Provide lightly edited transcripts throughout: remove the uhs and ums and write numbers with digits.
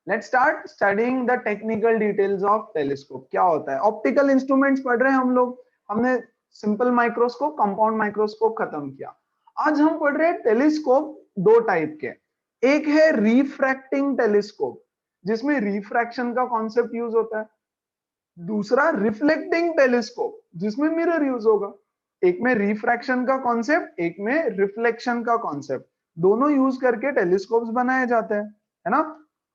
Let's start studying the technical details of telescope. क्या होता है? ऑप्टिकल इंस्ट्रूमेंट्स पढ़ रहे हैं हम लोग। हमने सिंपल माइक्रोस्कोप, कंपाउंड माइक्रोस्कोप खत्म किया। आज हम पढ़ रहे हैं टेलीस्कोप दो टाइप के। एक है रिफ्रैक्टिंग टेलीस्कोप, जिसमें रिफ्रैक्शन का कॉन्सेप्ट यूज होता है। दूसरा रिफ्लेक्टिंग टेलीस्कोप, जिसमें मिरर यूज होगा। एक में रिफ्रैक्शन का कॉन्सेप्ट, एक में रिफ्लेक्शन का कॉन्सेप्ट। दोनों यूज करके टेलीस्कोप्स बनाए जाते हैं, है ना।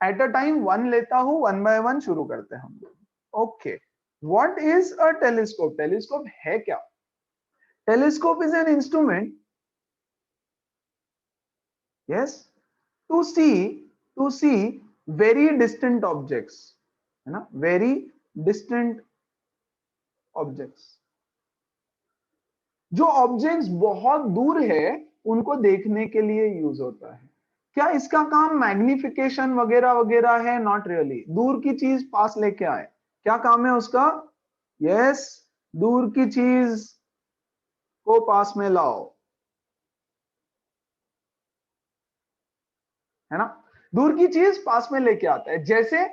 एट अ टाइम वन लेता हूं, वन बाय वन शुरू करते हैं हम लोग। Okay, what is a telescope? Telescope है क्या? Telescope is an instrument, yes, to see very distant objects, है ना, वेरी डिस्टेंट ऑब्जेक्ट्स। जो ऑब्जेक्ट्स बहुत दूर है उनको देखने के लिए यूज होता है। क्या इसका काम मैग्निफिकेशन वगैरह वगैरह है? Not really. दूर की चीज पास लेके आए, क्या काम है उसका? यस, दूर की चीज को पास में लाओ, है ना। दूर की चीज पास में लेके आता है। जैसे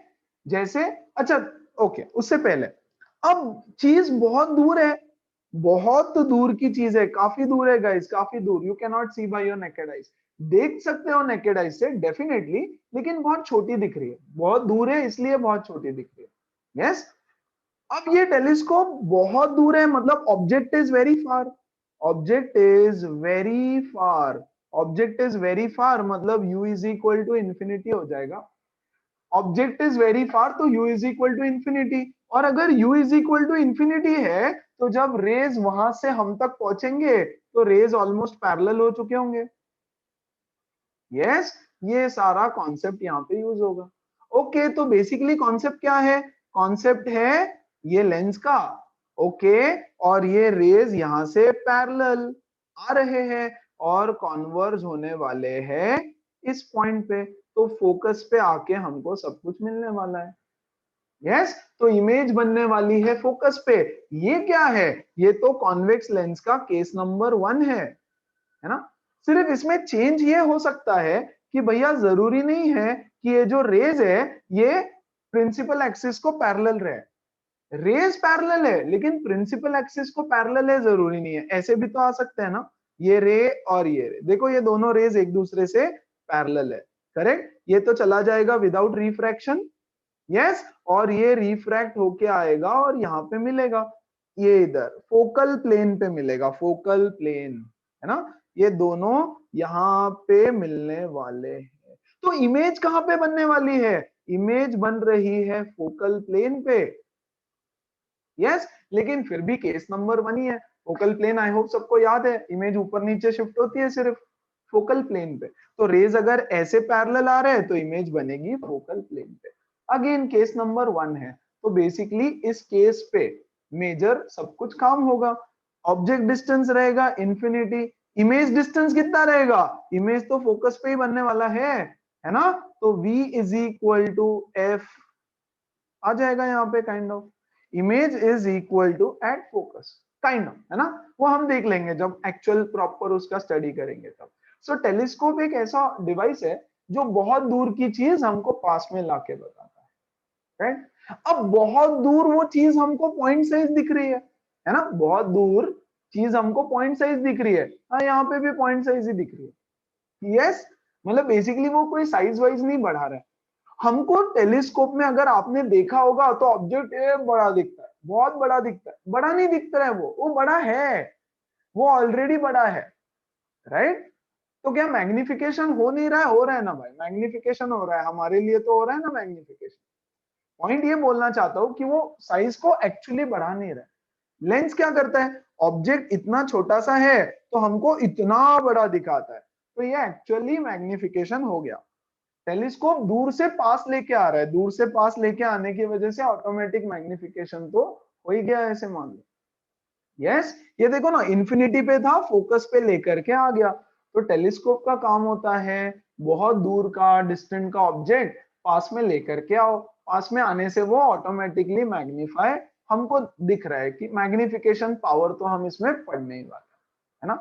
जैसे अच्छा, ओके, उससे पहले अब चीज बहुत दूर है, बहुत दूर की चीज है, काफी दूर है गाइस, काफी दूर। You can not see by your naked eyes. देख सकते हो नेकेड आइज से डेफिनेटली, लेकिन बहुत छोटी दिख रही है, बहुत दूर है इसलिए बहुत छोटी दिख रही है। यस, अब ये टेलीस्कोप बहुत दूर है, मतलब object is very far. Object is very far, object is very far, मतलब u is equal to infinity हो जाएगा। ऑब्जेक्ट इज वेरी फार तो u is equal to infinity. और अगर u is equal to infinity है तो जब raise वहां से हम तक पहुंचेंगे तो रेज ऑलमोस्ट पैरेलल हो चुके होंगे। यस, ये सारा कॉन्सेप्ट यहाँ पे यूज होगा। ओके, तो बेसिकली कॉन्सेप्ट क्या है? कॉन्सेप्ट है ये लेंस का, ओके, और ये रेज यहां से पैरेलल आ रहे हैं और कॉन्वर्ज होने वाले हैं इस पॉइंट पे। तो फोकस पे आके हमको सब कुछ मिलने वाला है। यस, तो इमेज बनने वाली है फोकस पे। ये क्या है? ये तो कॉन्वेक्स लेंस का केस नंबर 1 है ना। सिर्फ इसमें चेंज ये हो सकता है कि भैया जरूरी नहीं है कि ये जो रेज है ये प्रिंसिपल एक्सिस को पैरेलल रहे। रेज पैरेलल है लेकिन प्रिंसिपल एक्सिस को पैरेलल है जरूरी नहीं है। ऐसे भी तो आ सकते हैं ना, ये रे और ये रे, देखो ये दोनों रेज एक दूसरे से पैरेलल है, करेक्ट। ये तो चला जाएगा विदाउट रिफ्रैक्शन, यस, और ये रिफ्रैक्ट होके आएगा और यहाँ पे मिलेगा, ये इधर फोकल प्लेन पे मिलेगा, फोकल प्लेन, है ना। ये दोनों यहाँ पे मिलने वाले हैं। तो इमेज कहाँ पे बनने वाली है? इमेज बन रही है फोकल प्लेन पे। यस, लेकिन फिर भी केस नंबर 1 ही है। फोकल प्लेन आई होप सबको याद है, इमेज ऊपर नीचे शिफ्ट होती है सिर्फ फोकल प्लेन पे। तो रेज अगर ऐसे पैरेलल आ रहे हैं तो इमेज बनेगी फोकल प्लेन पे। अगेन केस नंबर 1 है। तो बेसिकली इस केस पे मेजर सब कुछ काम होगा। ऑब्जेक्ट डिस्टेंस रहेगा इंफिनिटी, इमेज डिस्टेंस कितना रहेगा? इमेज तो फोकस पे ही बनने वाला है ना। तो v is equal to F आ जाएगा यहाँ पे, kind of image is equal to at focus, kind of, है ना। वो हम देख लेंगे जब एक्चुअल प्रॉपर उसका स्टडी करेंगे तब। सो टेलीस्कोप एक ऐसा डिवाइस है जो बहुत दूर की चीज हमको पास में लाके बताता है, राइट। अब बहुत दूर वो चीज हमको पॉइंट साइज दिख रही है ना, बहुत दूर चीज हमको पॉइंट साइज दिख रही है। हाँ, यहाँ पे भी पॉइंट साइज ही दिख रही है। यस, मतलब बेसिकली वो कोई साइज वाइज नहीं बढ़ा रहा है हमको। टेलीस्कोप में अगर आपने देखा होगा तो ऑब्जेक्ट ये बड़ा दिखता है, बहुत बड़ा दिखता है। बड़ा नहीं दिखता है, वो बड़ा है, वो ऑलरेडी बड़ा है, राइट। तो क्या मैग्निफिकेशन हो नहीं रहा है? हो रहा है ना भाई, मैग्निफिकेशन हो रहा है, हमारे लिए तो हो रहा है ना मैग्निफिकेशन। पॉइंट ये बोलना चाहता हूं कि वो साइज को एक्चुअली बढ़ा नहीं रहा है। लेंस क्या करता है? ऑब्जेक्ट इतना छोटा सा है तो हमको इतना बड़ा दिखाता है, तो ये एक्चुअली मैग्निफिकेशन हो गया। टेलीस्कोप दूर से पास लेके आ रहा है, दूर से पास लेके आने की वजह से ऑटोमेटिक मैग्निफिकेशन तो हो ही गया, ऐसे मान लो। यस, ये देखो ना, इंफिनिटी पे था, फोकस पे लेकर के आ गया। तो टेलीस्कोप का काम होता है बहुत दूर का, डिस्टेंट का ऑब्जेक्ट पास में लेकर के आओ। पास में आने से वो ऑटोमेटिकली मैग्नीफाई हमको दिख रहा है कि मैग्निफिकेशन पावर तो हम इसमें पढ़ने ही वाले है ना।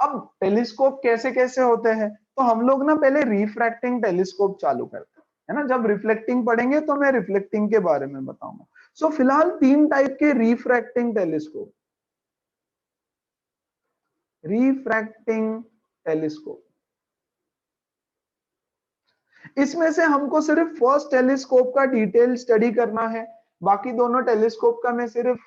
अब टेलीस्कोप कैसे कैसे होते हैं, तो हम लोग ना पहले रिफ्रैक्टिंग टेलीस्कोप चालू करते हैं। है ना। जब रिफ्लेक्टिंग पढ़ेंगे तो मैं रिफ्लेक्टिंग के बारे में बताऊंगा। सो फिलहाल 3 टाइप के रिफ्रैक्टिंग टेलीस्कोप, रिफ्रैक्टिंग टेलीस्कोप, इसमें से हमको सिर्फ फर्स्ट टेलीस्कोप का डिटेल स्टडी करना है, बाकी दोनों टेलीस्कोप का मैं सिर्फ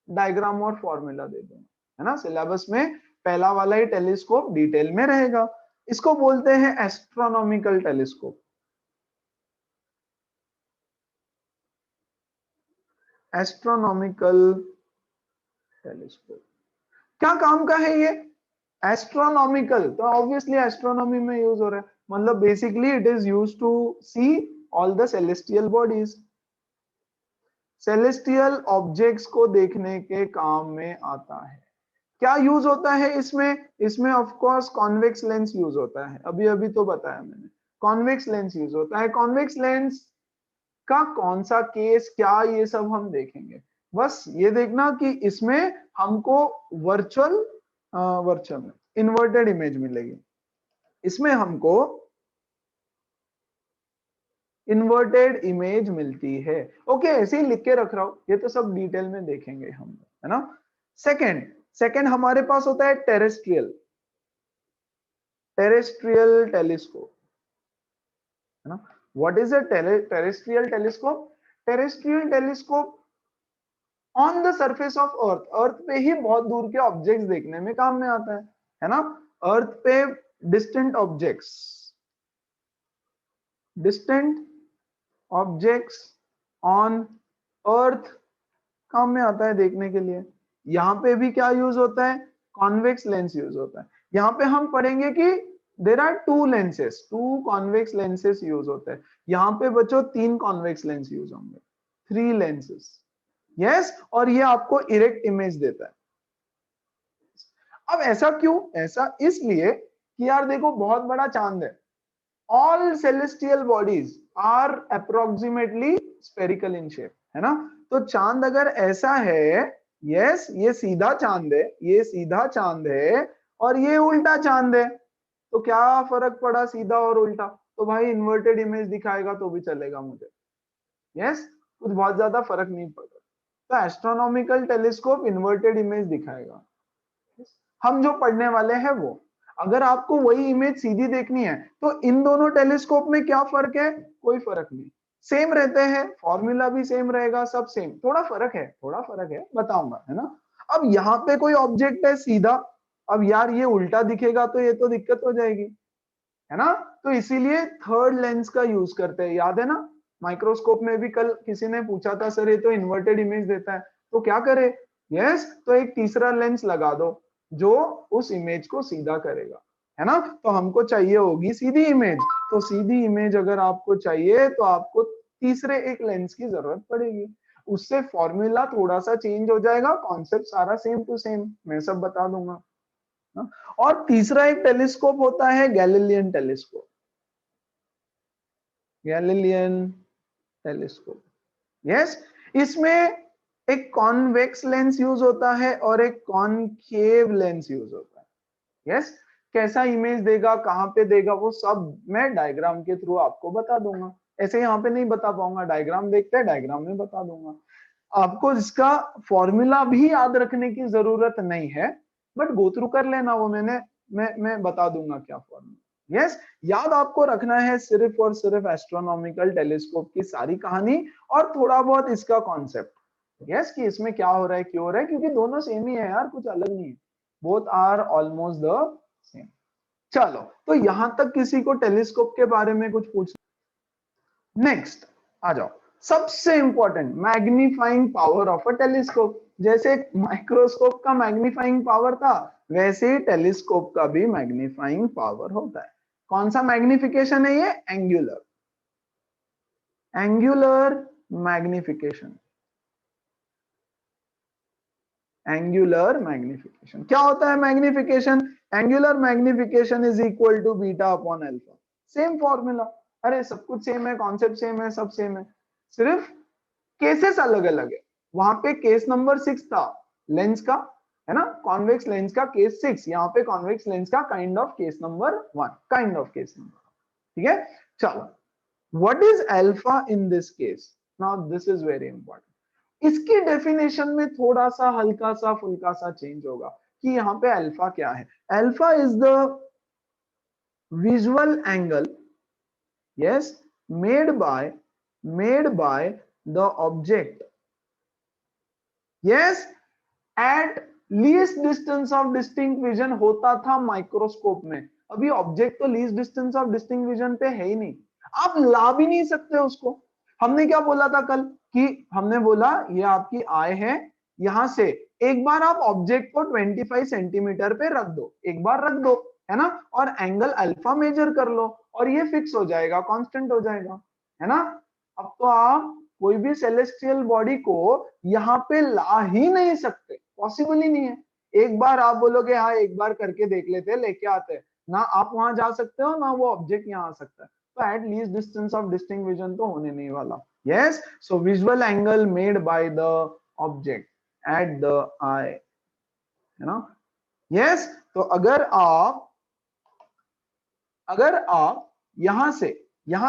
डायग्राम और फॉर्मूला दे दूंगा, है ना। सिलेबस में पहला वाला ही टेलीस्कोप डिटेल में रहेगा। इसको बोलते हैं एस्ट्रोनॉमिकल टेलीस्कोप, एस्ट्रोनॉमिकल टेलीस्कोप। क्या काम का है ये? एस्ट्रोनॉमिकल, तो ऑब्वियसली एस्ट्रोनॉमी में यूज हो रहा है, मतलब basically it is used to see all the celestial bodies, celestial objects को देखने के काम में आता है। क्या यूज होता है इसमें? इसमें of course convex lens use होता है, अभी अभी तो बताया मैंने, कॉन्वेक्स लेंस यूज होता है। कॉन्वेक्स लेंस का कौन सा केस क्या, ये सब हम देखेंगे। बस ये देखना कि इसमें हमको वर्चुअल वर्चुअल इन्वर्टेड इमेज मिलेगी, इसमें हमको इन्वर्टेड इमेज मिलती है। ओके, ऐसे ही लिख के रख रहा हूं, ये तो सब डिटेल में देखेंगे हम, है ना। सेकंड हमारे पास होता है टेरेस्ट्रियल, टेरेस्ट्रियल टेलीस्कोप, है ना। What is a terrestrial telescope? Terrestrial telescope on the surface of earth, earth पे ही बहुत दूर के ऑब्जेक्ट्स देखने में काम में आता है ना। अर्थ पे distant objects, distant objects on earth काम में आता है देखने के लिए। यहाँ पे भी क्या यूज होता है? कॉन्वेक्स लेंस यूज होता है। यहाँ पे हम पढ़ेंगे कि there are two lenses, two convex lenses use होते हैं। यहाँ पे बच्चों 3 कॉन्वेक्स लेंस यूज होंगे, 3 लेंसेस, यस। और ये आपको इरेक्ट इमेज देता है। अब ऐसा क्यों? ऐसा इसलिए कि यार देखो बहुत बड़ा चांद है, all celestial bodies are approximately spherical in shape, है ना। तो चांद अगर ऐसा है, यस, ये सीधा चांद है, ये सीधा चांद है और ये उल्टा चांद है, तो क्या फर्क पड़ा सीधा और उल्टा? तो भाई इन्वर्टेड इमेज दिखाएगा तो भी चलेगा मुझे, यस, कुछ बहुत ज्यादा फर्क नहीं पड़ता। तो एस्ट्रोनॉमिकल टेलीस्कोप इन्वर्टेड इमेज दिखाएगा। हम जो पढ़ने वाले हैं वो, अगर आपको वही इमेज सीधी देखनी है तो इन दोनों टेलीस्कोप में क्या फर्क है? कोई फर्क नहीं, सेम रहते हैं, फॉर्मूला भी सेम रहेगा, सब सेम, थोड़ा फर्क है, बताऊंगा, है ना। अब यहाँ पे कोई ऑब्जेक्ट है सीधा, अब यार ये उल्टा दिखेगा तो ये तो दिक्कत हो जाएगी, है ना। तो इसीलिए थर्ड लेंस का यूज करते हैं, याद है ना। माइक्रोस्कोप में भी कल किसी ने पूछा था, सर ये तो इन्वर्टेड इमेज देता है, तो क्या करे? यस, तो एक तीसरा लेंस लगा दो जो उस इमेज को सीधा करेगा, है ना। तो हमको चाहिए होगी सीधी इमेज, तो सीधी इमेज अगर आपको चाहिए तो आपको तीसरे एक लेंस की जरूरत पड़ेगी। उससे फॉर्मूला थोड़ा सा चेंज हो जाएगा, कॉन्सेप्ट सारा सेम टू सेम मैं सब बता दूंगा। और तीसरा एक टेलीस्कोप होता है Galilean telescope, Galilean telescope, yes. इसमें एक कॉन्वेक्स लेंस यूज होता है और एक कॉनकेव लेंस यूज होता है, यस। कैसा इमेज देगा, कहां पे देगा, वो सब मैं डायग्राम के थ्रू आपको बता दूंगा, ऐसे यहाँ पे नहीं बता पाऊंगा, डायग्राम देखते हैं, डायग्राम में बता दूंगा। आपको इसका फॉर्मूला भी याद रखने की जरूरत नहीं है, बट गो थ्रू कर लेना, वो मैं बता दूंगा क्या फॉर्मूला, यस। याद आपको रखना है सिर्फ और सिर्फ एस्ट्रोनॉमिकल टेलीस्कोप की सारी कहानी और थोड़ा बहुत इसका कॉन्सेप्ट, यस, कि इसमें क्या हो रहा है, क्यों हो रहा है, क्योंकि दोनों सेम ही है यार, कुछ अलग नहीं है, both are almost the same. चलो, तो यहां तक किसी को टेलीस्कोप के बारे में कुछ पूछ? नेक्स्ट आ जाओ, सबसे important magnifying power of a telescope. जैसे माइक्रोस्कोप का मैग्नीफाइंग पावर था, वैसे ही टेलीस्कोप का भी मैग्नीफाइंग पावर होता है। कौन सा मैग्निफिकेशन है ये? Angular, angular magnification, angular magnification. क्या होता है magnification? Angular magnification is equal to beta upon alpha, same formula. अरे सब कुछ सेम है, कॉन्सेप्ट सेम है, सब सेम है, सिर्फ केसेस अलग अलग है। वहां पे केस नंबर 6 था लेंस का, है ना, कॉन्वेक्स लेंस का केस 6, यहाँ पे कॉन्वेक्स लेंस का kind of case number 1, kind of case number, ठीक है। चलो, what is alpha in this case? Now this is very important. इसकी डेफिनेशन में थोड़ा सा हल्का सा फुल्का सा चेंज होगा कि यहाँ पे अल्फा क्या है। Alpha is the visual angle, yes, made by the object, yes, at least distance of distinct vision होता था माइक्रोस्कोप में। अभी ऑब्जेक्ट तो least distance of distinct vision पे है ही नहीं, आप ला भी नहीं सकते उसको। हमने क्या बोला था कल कि हमने बोला ये आपकी आई है, यहां से एक बार आप ऑब्जेक्ट को 25 सेंटीमीटर पे रख दो, एक बार रख दो, है ना, और एंगल अल्फा मेजर कर लो और ये फिक्स हो जाएगा, कांस्टेंट हो जाएगा, है ना। अब तो आप कोई भी सेलेस्टियल बॉडी को यहाँ पे ला ही नहीं सकते, पॉसिबल ही नहीं है। एक बार आप बोलोगे हाँ एक बार करके देख लेते, लेके आते, ना आप वहां जा सकते हो ना वो ऑब्जेक्ट यहाँ आ सकता है। तो at least distance of distinct vision तो होने नहीं वाला। Yes, so visual angle made by the object at the eye, है ना। यस, तो अगर आप यहां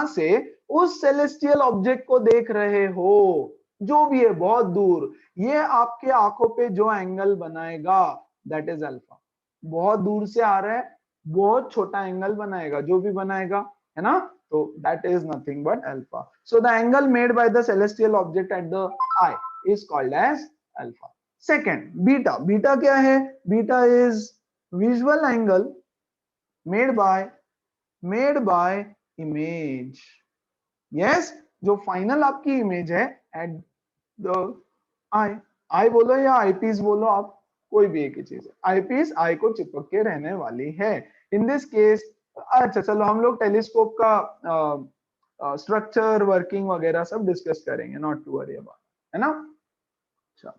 से उस सेलेस्टियल ऑब्जेक्ट को देख रहे हो, जो भी है बहुत दूर, ये आपके आंखों पे जो एंगल बनाएगा दैट इज अल्फा। बहुत दूर से आ रहा है, बहुत छोटा एंगल बनाएगा, जो भी बनाएगा, है ना, तो that is nothing but alpha. So the angle made by the celestial object at the eye is called as alpha. Second, beta. Beta क्या है? Beta is visual angle made by image. Yes, जो final आपकी image है at the eye, eye बोलो या eyepiece बोलो आप, कोई भी एक ही चीज है, आईपीस आई को चिपक के रहने वाली है। इन दिस केस, अच्छा चलो हम लोग टेलीस्कोप का स्ट्रक्चर, वर्किंग वगैरह सब डिस्कस करेंगे, नॉट टू वरी अबाउट, है ना। अच्छा,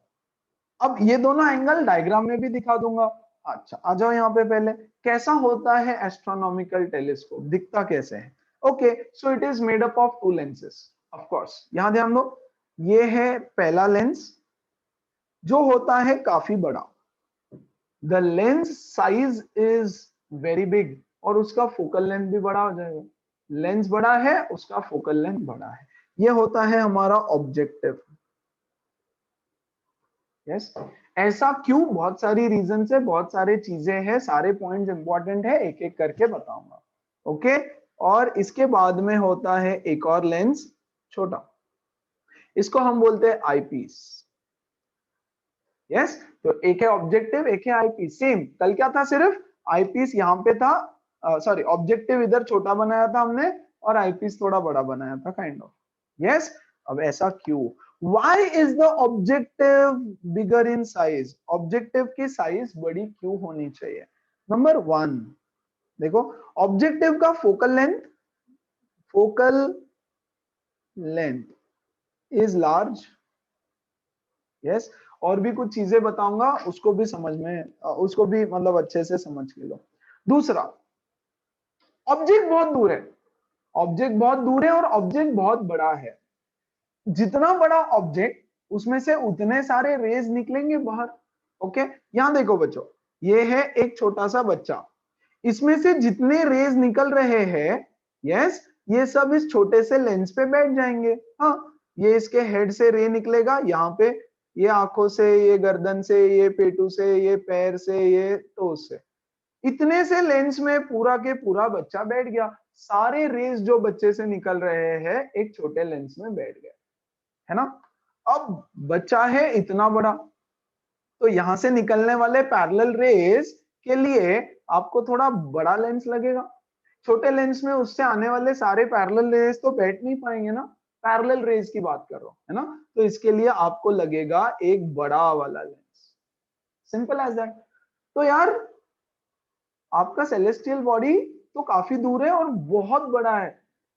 अब ये दोनों एंगल डायग्राम में भी दिखा दूंगा। अच्छा आ जाओ यहाँ पे, पहले कैसा होता है एस्ट्रोनॉमिकल टेलीस्कोप, दिखता कैसे है? Okay, so it is made up of two lenses, of course. यहां ध्यान दो, ये है पहला लेंस जो होता है काफी बड़ा, the lens size is very big, और उसका फोकल लेंथ भी बड़ा हो जाएगा। लेंस बड़ा है, उसका फोकल लेंथ बड़ा है, ये होता है हमारा ऑब्जेक्टिव। यस, ऐसा क्यों? बहुत सारी रीजन है, बहुत सारे चीजें हैं, सारे पॉइंट्स इंपॉर्टेंट है, एक एक करके बताऊंगा। ओके, और इसके बाद में होता है एक और लेंस छोटा, इसको हम बोलते हैं आईपीस। यस, तो एक है ऑब्जेक्टिव, एक है आईपीस। सेम कल क्या था, सिर्फ आईपीस यहाँ पे था, सॉरी ऑब्जेक्टिव इधर छोटा बनाया था हमने और आईपीस थोड़ा बड़ा बनाया था, काइंड ऑफ। यस, अब ऐसा क्यों? Why is the objective bigger in size? Objective की साइज बड़ी क्यों होनी चाहिए? नंबर वन, देखो ऑब्जेक्टिव का focal length is large. Yes, और भी कुछ चीजें बताऊंगा, उसको भी समझ में, उसको भी मतलब अच्छे से समझ के लो। दूसरा, ऑब्जेक्ट बहुत दूर है, ऑब्जेक्ट बहुत दूर है और ऑब्जेक्ट बहुत बड़ा है। जितना बड़ा ऑब्जेक्ट, उसमें से उतने सारे रेज निकलेंगे बाहर। ओके, यहां देखो बच्चों, ये है एक छोटा सा बच्चा, इसमें से जितने रेज निकल रहे हैं, यस, ये सब इस छोटे से लेंस पे बैठ जाएंगे। हाँ, ये इसके हेड से रे निकलेगा यहाँ पे, ये आंखों से, ये गर्दन से, ये पेटू से, ये पैर से, ये टोस से, इतने से लेंस में पूरा के पूरा बच्चा बैठ गया। सारे रेज जो बच्चे से निकल रहे हैं एक छोटे लेंस में बैठ गए, है ना। अब बच्चा है इतना बड़ा, तो यहां से निकलने वाले पैरेलल रेज के लिए आपको थोड़ा बड़ा लेंस लगेगा। छोटे लेंस में उससे आने वाले सारे पैरेलल रेज तो बैठ नहीं पाएंगे ना, पैरेलल रेज की बात कर रहा हूं, है ना, तो इसके लिए आपको लगेगा एक बड़ा वाला लेंस, सिंपल एज दैट। तो यार आपका सेलेस्टियल बॉडी तो काफी दूर है और बहुत बड़ा है,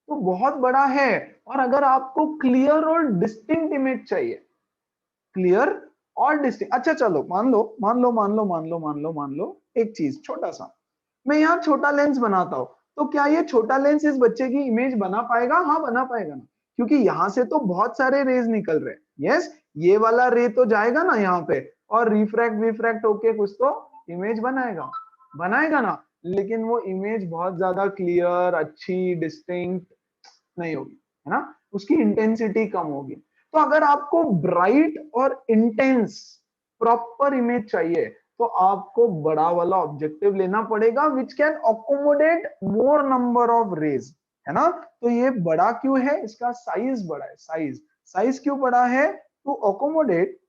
तो बहुत बड़ा है, और अगर आपको क्लियर और डिस्टिंक्ट इमेज चाहिए, क्लियर और डिस्टिंक्ट, अच्छा चलो मान लो एक चीज, छोटा सा, मैं यहाँ छोटा लेंस बनाता हूं, तो क्या ये छोटा लेंस इस बच्चे की इमेज बना पाएगा? हाँ बना पाएगा ना, क्योंकि यहां से तो बहुत सारे रेज निकल रहे हैं। यस, ये वाला रे तो जाएगा ना यहाँ पे और रिफ्रैक्ट होके कुछ तो इमेज बनाएगा ना, लेकिन वो इमेज बहुत ज्यादा क्लियर, अच्छी, डिस्टिंक्ट नहीं होगी, है ना, उसकी इंटेंसिटी कम होगी। तो अगर आपको ब्राइट और इंटेंस प्रॉपर इमेज चाहिए तो आपको बड़ा वाला ऑब्जेक्टिव लेना पड़ेगा which can accommodate more number of rays, है ना। तो ये बड़ा क्यों है, इसका साइज बड़ा है, साइज साइज क्यों बड़ा है, to accommodate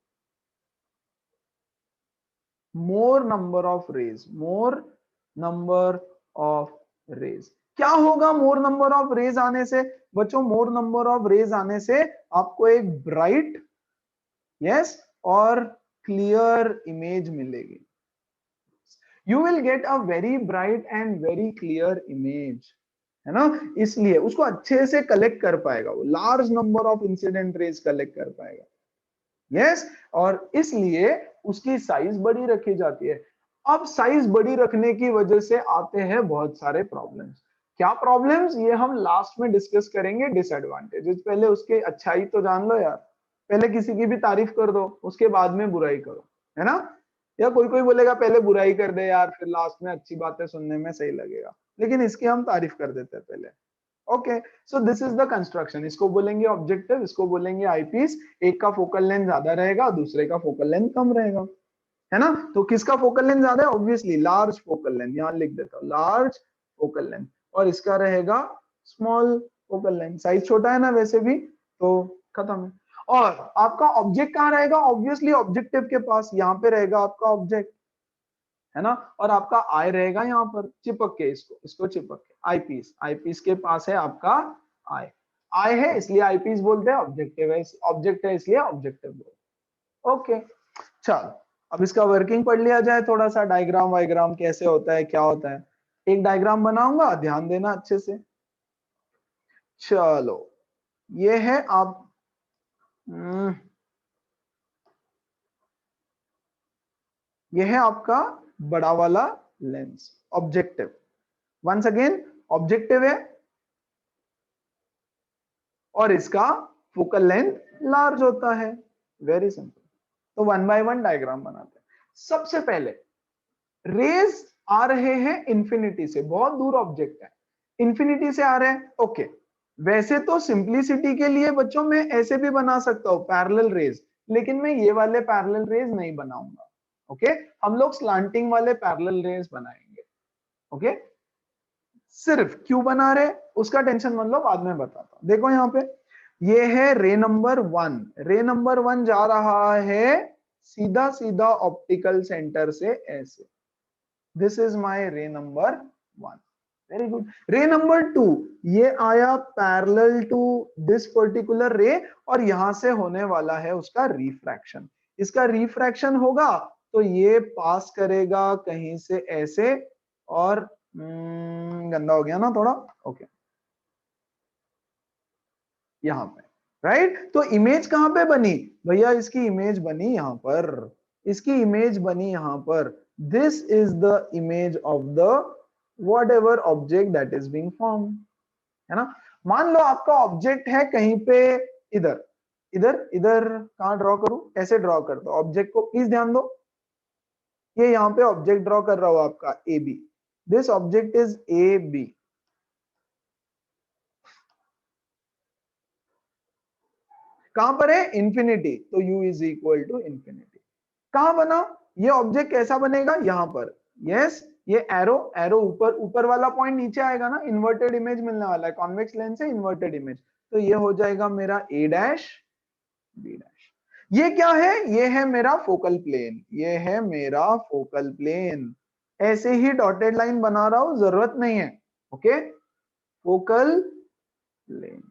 more number of rays, more number of rays. क्या होगा मोर नंबर ऑफ रेज आने से बच्चों, मोर नंबर ऑफ रेज आने से आपको एक ब्राइट यस और क्लियर इमेज मिलेगी। You will get a very bright and very clear image, है ना, इसलिए उसको अच्छे से कलेक्ट कर पाएगा, वो large number of incident raise collect कर पाएगा, यस और इसलिए उसकी साइज बड़ी रखी जाती है। अब साइज बड़ी रखने की वजह से आते हैं बहुत सारे प्रॉब्लम्स। क्या प्रॉब्लम्स, ये हम लास्ट में डिस्कस करेंगे। डिसएडवांटेजेस, पहले उसके अच्छाई तो जान लो यार, पहले किसी की भी तारीफ कर दो उसके बाद में बुराई करो, है ना। या कोई कोई बोलेगा पहले बुराई कर दे यार, फिर लास्ट में अच्छी बातें सुनने में सही लगेगा, लेकिन इसकी हम तारीफ कर देते हैं पहले। Okay, so this is the construction, इसको बोलेंगे ऑब्जेक्टिव, इसको बोलेंगे आईपीस। एक का फोकल लेंथ ज्यादा रहेगा, दूसरे का फोकल लेंथ कम रहेगा, है ना। तो किसका फोकल लेंथ ज्यादा है, ऑब्वियसली लार्ज फोकल लेंथ, यहां लिख देता हूं लार्ज फोकल लेंथ, और इसका रहेगा स्मॉल फोकल लेंथ, साइज छोटा है ना वैसे भी, तो खत्म है। और आपका ऑब्जेक्ट कहां रहेगा, ऑब्वियसली ऑब्जेक्टिव के पास, यहां पे रहेगा आपका ऑब्जेक्ट, है ना। और आपका आई रहेगा यहाँ पर चिपक के, इसको चिपक के, आईपीस, आईपीस के पास है आपका आई, आई है इसलिए आईपीस बोलते हैं, ऑब्जेक्टिव है, ऑब्जेक्ट है इसलिए ऑब्जेक्टिव बोलते। ओके, चलो अब इसका वर्किंग पढ़ लिया जाए थोड़ा सा, डायग्राम वाइग्राम कैसे होता है क्या होता है। एक डायग्राम बनाऊंगा, ध्यान देना अच्छे से। चलो ये है आप ये है आपका बड़ा वाला lens, objective. Once again objective है और इसका फोकल लेंथ लार्ज होता है, वेरी सिंपल। तो वन बाय वन डायग्राम बनाते हैं। सबसे पहले रेज आ रहे हैं इंफिनिटी से, बहुत दूर ऑब्जेक्ट है, इंफिनिटी से आ रहे हैं। ओके, वैसे तो सिंपलिसिटी के लिए बच्चों में ऐसे भी बना सकता हूं पैरेलल रेज, लेकिन मैं ये वाले पैरेलल रेज नहीं बनाऊंगा। ओके, हम लोग स्लांटिंग वाले पैरेलल रेज बनाएंगे। ओके, सिर्फ क्यों बना रहे उसका टेंशन मत लो, बाद में बताता हूं। देखो यहाँ पे ये है रे नंबर 1, रे नंबर 1 जा रहा है सीधा सीधा ऑप्टिकल सेंटर से ऐसे, दिस इज माय रे नंबर 1, वेरी गुड। रे नंबर 2 ये आया पैरेलल टू दिस पर्टिकुलर रे, और यहां से होने वाला है उसका रिफ्रैक्शन। इसका रिफ्रैक्शन होगा तो ये पास करेगा कहीं से ऐसे, और गंदा हो गया ना थोड़ा, ओके यहाँ पे, राइट। तो इमेज कहां पे बनी भैया, इसकी इमेज बनी यहां पर, इसकी इमेज बनी यहां पर। This is the image of the what ever object that is being form, है ना। मान लो आपका ऑब्जेक्ट है कहीं पे इधर, इधर इधर कहां ड्रॉ करूं, ऐसे ड्रॉ कर दो ऑब्जेक्ट को, प्लीज ध्यान दो। ये यहाँ पे ऑब्जेक्ट ड्रॉ कर रहा हूं आपका A B, this object is A B. कहां पर है, इंफिनिटी, तो u is equal to infinity. कहां बना ये ऑब्जेक्ट, कैसा बनेगा यहाँ पर, यस ये एरो, एरो ऊपर, ऊपर वाला पॉइंट नीचे आएगा ना, इन्वर्टेड इमेज मिलने वाला है, कॉन्वेक्स लेंस से इन्वर्टेड इमेज, तो ये हो जाएगा मेरा a डैश b डैश। ये क्या है, ये है मेरा फोकल प्लेन, ये है मेरा फोकल प्लेन। ऐसे ही डॉटेड लाइन बना रहा हूं, जरूरत नहीं है। Okay, focal plane,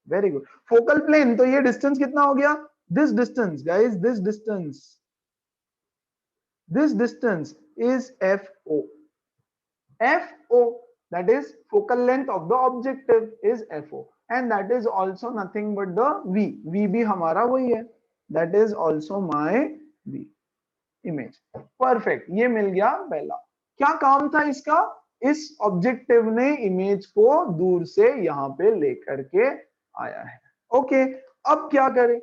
very good. Focal plane, तो ये डिस्टेंस कितना हो गया, this distance guys, this distance is FO, FO, that is focal length of the objective is FO, and that is also nothing but the V, V भी हमारा वही है, that is also my V image। Perfect, ये मिल गया पहला। क्या काम था इसका, इस ऑब्जेक्टिव ने इमेज को दूर से यहाँ पे लेकर के आया है। ओके, अब क्या करें,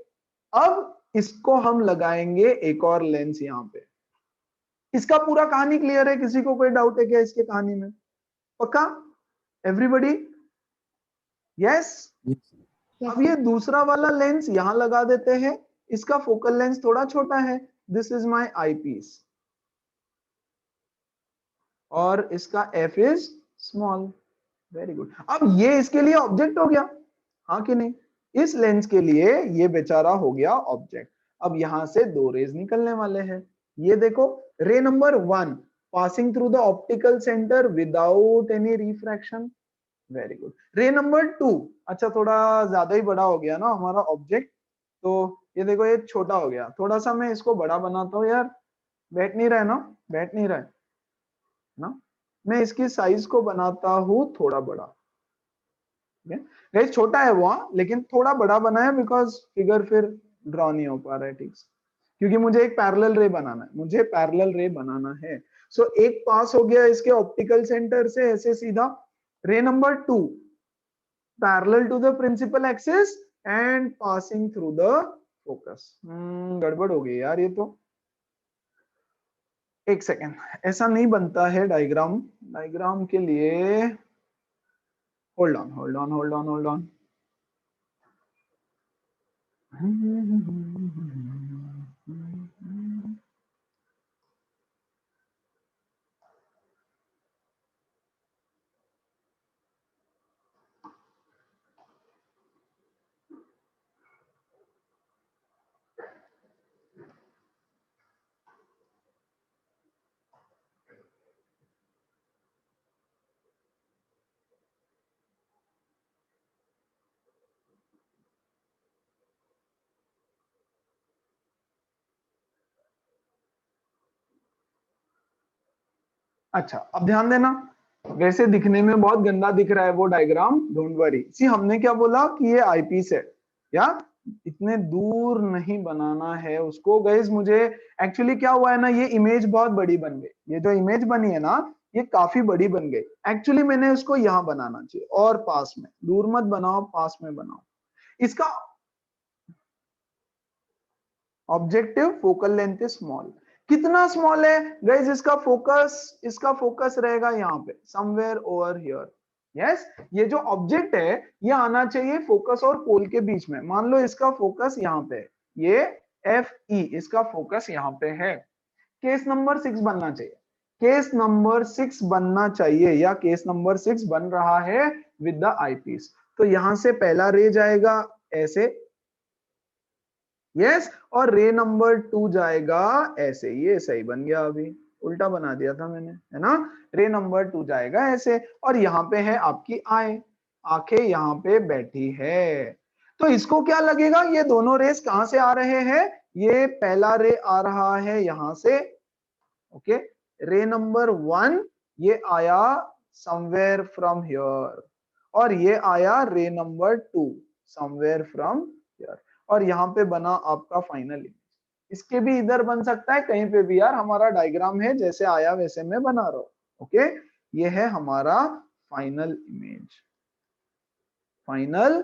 अब इसको हम लगाएंगे एक और लेंस यहाँ पे। इसका पूरा कहानी क्लियर है, किसी को कोई डाउट है क्या इसके कहानी में, पक्का एवरीबॉडी। यस। अब ये दूसरा वाला लेंस यहां लगा देते हैं, इसका फोकल लेंस थोड़ा छोटा है, this is my eyepiece, और इसका F is small. Very good. अब ये इसके लिए ऑब्जेक्ट हो गया, हाँ कि नहीं? इस लेंस के लिए ये बेचारा हो गया ऑब्जेक्ट। अब यहां से दो रेज निकलने वाले हैं, ये देखो, रे number 1 passing through the optical centre without any refraction. Very good. रे नंबर 2, अच्छा थोड़ा ज्यादा ही बड़ा हो गया ना हमारा ऑब्जेक्ट, तो ये देखो ये छोटा हो गया, थोड़ा सा मैं इसको बड़ा बनाता हूँ यार, बैठ नहीं रहा है ना, बैठ नहीं रहा है ना, मैं इसकी साइज को बनाता हूँ थोड़ा बड़ा। गाइस छोटा है वो, लेकिन थोड़ा बड़ा बनाया बिकॉज फिगर फिर ड्रॉ नहीं हो पा रहा है ठीक से, क्योंकि मुझे एक पैरेलल रे बनाना है, मुझे पैरेलल रे बनाना है। सो एक पास हो गया इसके ऑप्टिकल सेंटर से ऐसे सीधा। Ray number 2 parallel to the principal axis and passing through the focus. गड़बड़ हो गई यार ये तो, एक सेकेंड, ऐसा नहीं बनता है डायग्राम। डायग्राम के लिए hold on hold on hold on hold on. अच्छा अब ध्यान देना, वैसे दिखने में बहुत गंदा दिख रहा है वो डायग्राम, डोंट वरी। सी हमने क्या बोला कि ये आईपीस है, या इतने दूर नहीं बनाना है उसको। गाइस मुझे एक्चुअली क्या हुआ है ना, ये इमेज बहुत बड़ी बन गई, ये जो इमेज बनी है ना ये काफी बड़ी बन गई। एक्चुअली मैंने उसको यहाँ बनाना चाहिए और पास में, दूर मत बनाओ पास में बनाओ। इसका objective focal length is small, कितना स्मॉल है गाइस? इसका फोकस रहेगा यहाँ पे समवेयर ओवर हियर। यस, ये जो ऑब्जेक्ट है ये आना चाहिए फोकस और पोल के बीच में। मान लो इसका फोकस यहाँ पे है, ये एफ ई, इसका फोकस यहाँ पे है। केस नंबर 6 बनना चाहिए, केस नंबर 6 बनना चाहिए, या केस नंबर 6 बन रहा है विद द आईपीस। तो यहां से पहला रे जाएगा ऐसे, यस, और रे नंबर 2 जाएगा ऐसे। ये सही बन गया, अभी उल्टा बना दिया था मैंने, है ना? रे नंबर 2 जाएगा ऐसे, और यहाँ पे है आपकी आई, आंखें यहाँ पे बैठी है। तो इसको क्या लगेगा, ये दोनों रेस कहां से आ रहे हैं? ये पहला रे आ रहा है यहां से, ओके, रे नंबर 1 ये आया समवेयर फ्रॉम हियर, और ये आया रे नंबर 2 समवेयर फ्रॉम हियर, और यहाँ पे बना आपका फाइनल इमेज। इसके भी इधर बन सकता है कहीं पे भी यार, हमारा डायग्राम है जैसे आया वैसे मैं बना रहा हूं। ओके, ये है हमारा फाइनल इमेज, फाइनल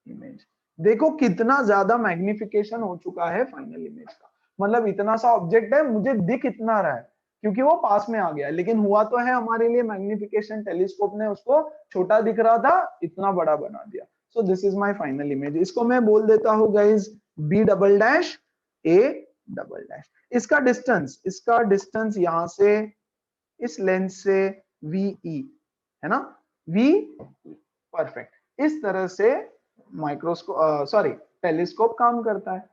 इमेज। देखो कितना ज्यादा मैग्निफिकेशन हो चुका है फाइनल इमेज का, मतलब इतना सा ऑब्जेक्ट है, मुझे दिख इतना रहा है क्योंकि वो पास में आ गया, लेकिन हुआ तो है हमारे लिए मैग्निफिकेशन, टेलीस्कोप ने उसको छोटा दिख रहा था इतना बड़ा बना दिया। So this is my final image. इसको मैं बोल देता हूँ guys B double dash A double dash. इसका डिस्टेंस यहां से इस लेंस से वी है ना, वी, परफेक्ट। इस तरह से माइक्रोस्कोप सॉरी टेलीस्कोप काम करता है।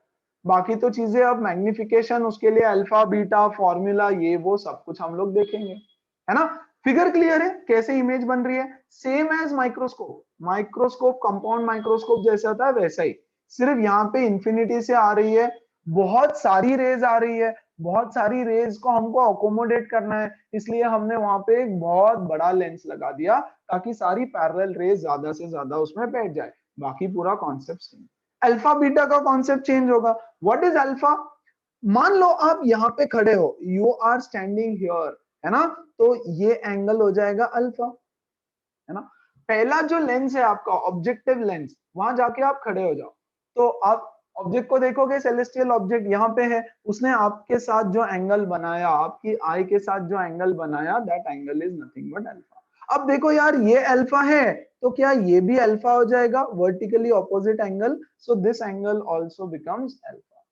बाकी तो चीजें अब मैग्निफिकेशन, उसके लिए अल्फा बीटा फॉर्मूला ये वो सब कुछ हम लोग देखेंगे, है ना? फिगर क्लियर है कैसे इमेज बन रही है? Same as microscope, microscope compound microscope जैसा था वैसा ही, सिर्फ यहाँ पे इंफिनिटी से आ रही है, बहुत सारी रेज आ रही है, बहुत सारी रेज को हमको अकोमोडेट करना है, इसलिए हमने वहां पे एक बहुत बड़ा लेंस लगा दिया ताकि सारी पैरेलल रेज ज्यादा से ज्यादा उसमें बैठ जाए। बाकी पूरा कॉन्सेप्ट सेम। अल्फा बीटा का कॉन्सेप्ट चेंज होगा। What is alpha? मान लो आप यहाँ पे खड़े हो, यू आर स्टैंडिंग हियर, है ना, तो ये एंगल हो जाएगा अल्फा, है ना? पहला जो लेंस है आपका ऑब्जेक्टिव लेंस, वहां जाके आप खड़े हो जाओ, तो आप ऑब्जेक्ट को देखोगे, सेलेस्टियल ऑब्जेक्ट यहाँ पे है, उसने आपके साथ जो एंगल बनाया, आपकी आई के साथ जो एंगल बनाया, that angle is nothing but alpha. अब देखो यार ये अल्फा है, तो क्या ये भी अल्फा हो जाएगा, vertically opposite angle, so this angle also becomes alpha.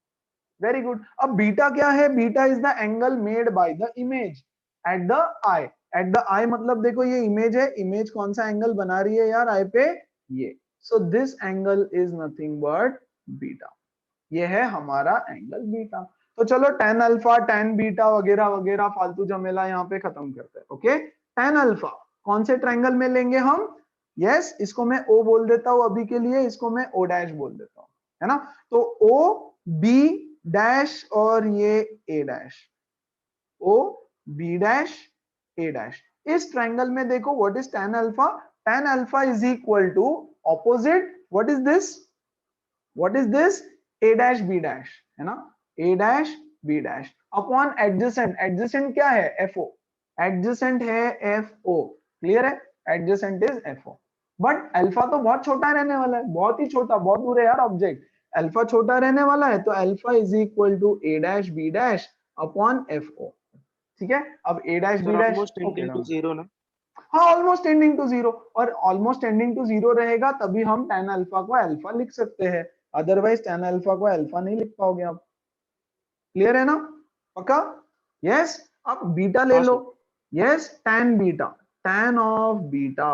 Very good. अब बीटा क्या है? Beta is the angle made by the image at the eye. At the eye मतलब देखो ये इमेज है, इमेज कौन सा एंगल बना रही है यार आई पे? ये। सो this angle is nothing but beta. ये है हमारा एंगल बीटा। तो चलो tan अल्फा, tan बीटा वगैरह वगैरह फालतू झमेला यहाँ पे खत्म करते हैं। ओके, tan अल्फा कौन से ट्रायंगल में लेंगे हम? यस, इसको मैं O बोल देता हूं अभी के लिए, इसको मैं O डैश बोल देता हूं, है ना? तो O B डैश और ये A dash, O B dash A dash. इस ट्रायंगल में देखो what is tan alpha? tan alpha is equal to opposite, what is this? What is this? A dash B dash, है ना? A dash B dash upon adjacent. Adjacent क्या है? FO। Adjacent है FO, clear है? Adjacent is FO। But alpha तो बहुत छोटा रहने वाला है, बहुत ही छोटा, बहुत दूर है यार ऑब्जेक्ट। अल्फा छोटा रहने वाला है, तो alpha is equal to A dash B dash upon FO। ठीक है, अब A dash B sir dash almost tending to zero ना? हाँ, ऑलमोस्ट टेंडिंग टू जीरो, और ऑलमोस्ट टेंडिंग टू जीरो रहेगा तभी हम tan अल्फा को अल्फा लिख सकते हैं, अदरवाइज tan अल्फा को अल्फा नहीं लिख पाओगे आप। क्लियर है ना? पक्का? यस। अब बीटा ले हाँ लो। Sir. Yes, tan beta, tan of beta.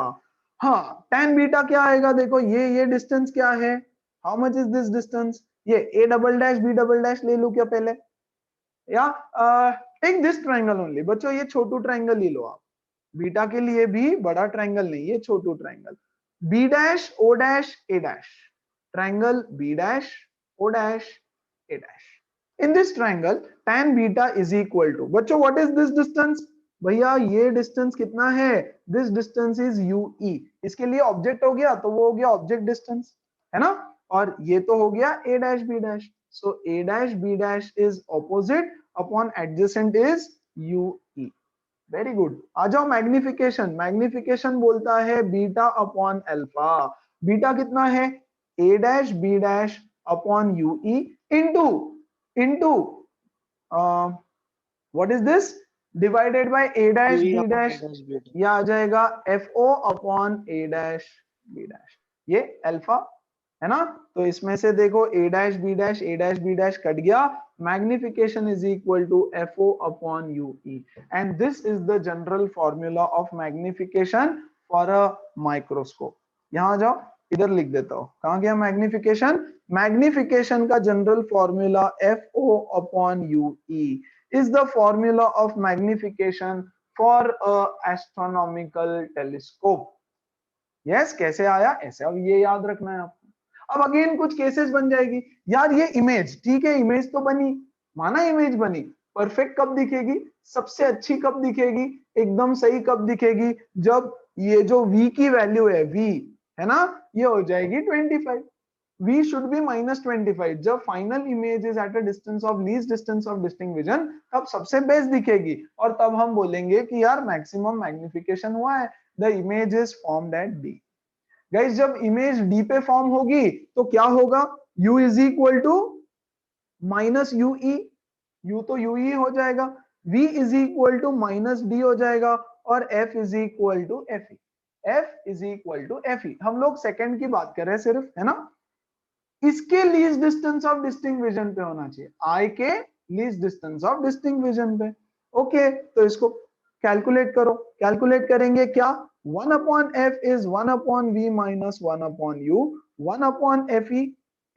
हाँ, tan बीटा क्या आएगा? देखो ये डिस्टेंस क्या है? How much is this distance? ये A double dash B double dash ले लूं क्या पहले, या टेक दिस ट्रायंगल ओनली? बच्चों ये छोटू ट्रायंगल ले लो आप, बीटा के लिए भी बड़ा ट्रायंगल नहीं, ये छोटू triangle. B dash O dash A dash, triangle B dash O dash A dash. In this triangle tan beta is equal to, बच्चों व्हाट इज दिस डिस्टेंस? भैया ये डिस्टेंस कितना है? This distance is UE। इसके लिए object हो गया, तो वो हो गया ऑब्जेक्ट डिस्टेंस, है ना? और ये तो हो गया A dash B dash, so A dash B dash is opposite upon adjacent is UE। Very good. आ जाओ मैग्निफिकेशन। मैग्निफिकेशन बोलता है बीटा अपॉन अल्फा। बीटा कितना है? A dash B dash upon UE into into what is this? Divided by A dash UE B upon A dash, dash B dash. ये आ जाएगा FO upon A dash B dash. ये alpha है ना? तो इसमें से देखो A dash B dash, A dash B dash cut गया, magnification is equal to FO upon UE, and this is the general formula of magnification for a microscope। यहां जाओ, इधर लिख देता हूं, कहां गया मैग्निफिकेशन? मैग्निफिकेशन का general formula FO upon UE is the formula of magnification for a astronomical telescope। Yes, कैसे आया ऐसे, अब ये याद रखना है आपको। अब अगेन कुछ केसेस बन जाएगी यार, ये इमेज ठीक है, इमेज तो बनी, माना इमेज बनी, परफेक्ट कब दिखेगी? सबसे अच्छी कब दिखेगी? एकदम सही कब दिखेगी? जब ये जो v की वैल्यू है, v है ना, ये हो जाएगी 25। v should be -25। जब final image is at a distance of least distance of distinct vision, तब सबसे बेस्ट दिखेगी, और तब हम बोलेंगे कि यार मैक्सिमम मैग्निफिकेशन हुआ है, the image is formed at d। Guys जब इमेज डी पे फॉर्म होगी तो क्या होगा? u is equal to minus UE, u तो UE हो जाएगा, v is equal to minus d हो जाएगा, और f is equal to FE। f is equal to FE। हम लोग सेकंड की बात कर रहे हैं सिर्फ, है ना? इसके least distance of distinct vision पे होना चाहिए, I के least distance of distinct vision पे। ओके, तो इसको कैलकुलेट करो। कैलकुलेट करेंगे क्या? 1 upon f is 1 upon v minus 1 upon u, 1 upon fe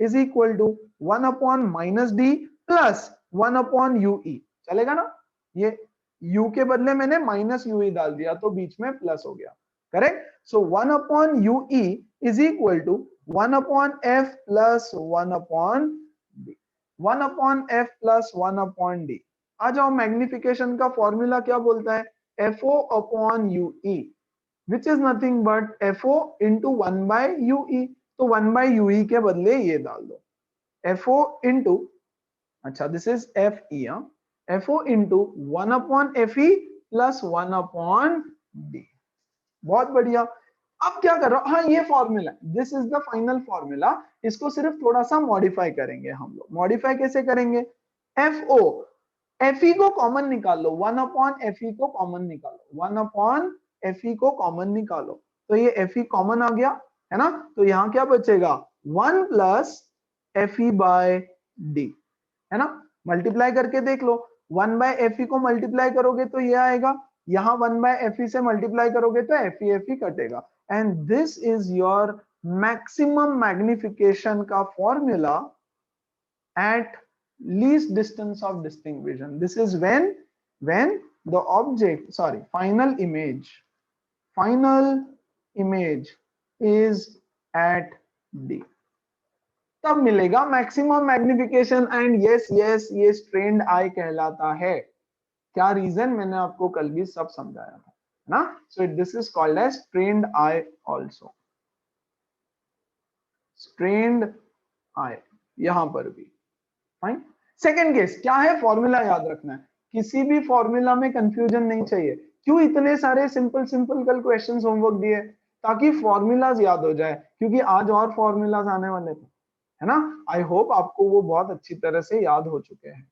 is equal to 1 upon minus d plus 1 upon ue। चलेगा ना? ये u के बदले मैंने माइनस ue डाल दिया, तो बीच में प्लस हो गया, correct? So 1 upon ue is equal to 1 upon f plus 1 upon d, 1 upon f plus 1 upon d। आ जाओ, मैग्निफिकेशन का फॉर्मूला क्या बोलता है? FO upon UE, which is nothing but FO into 1 by UE। तो 1 by UE के बदले ये डाल दो, FO इंटू, अच्छा this is FE, FO into 1 upon FE plus 1 upon D। बहुत बढ़िया। अब क्या कर रहा हूं? हाँ, ये formula, this is the final formula. इसको सिर्फ थोड़ा सा मॉडिफाई करेंगे हम लोग। मॉडिफाई कैसे करेंगे? FO, FE को कॉमन निकाल लो, 1 अपॉन FE को कॉमन निकालो, 1 अपॉन FE को कॉमन निकालो, तो ये Fe कॉमन आ गया है ना, तो यहाँ क्या बचेगा 1 प्लस Fe बाय डी, है ना। मल्टीप्लाई करके देख लो, 1 बाय Fe को मल्टीप्लाई करोगे तो ये आएगा, यहाँ 1 बाय Fe से मल्टीप्लाई करोगे तो Fe कटेगा, and this is your maximum magnification का formula at least distance of distinct vision. This is when the object, sorry, final image is at D. तब मिलेगा मैक्सिमम मैग्निफिकेशन, एंड यस ये strained आई कहलाता है। क्या रीजन, मैंने आपको कल भी सब समझाया था ना। So this is called as strained eye also, strained eye यहां पर भी। फाइन। सेकेंड केस क्या है, फॉर्मूला याद रखना है, किसी भी फॉर्मूला में कंफ्यूजन नहीं चाहिए। क्यों इतने सारे सिंपल कल क्वेश्चंस होमवर्क दिए, ताकि फॉर्मूलाज याद हो जाए, क्योंकि आज और फॉर्मूलाज आने वाले थे, है ना। आई होप आपको वो बहुत अच्छी तरह से याद हो चुके हैं।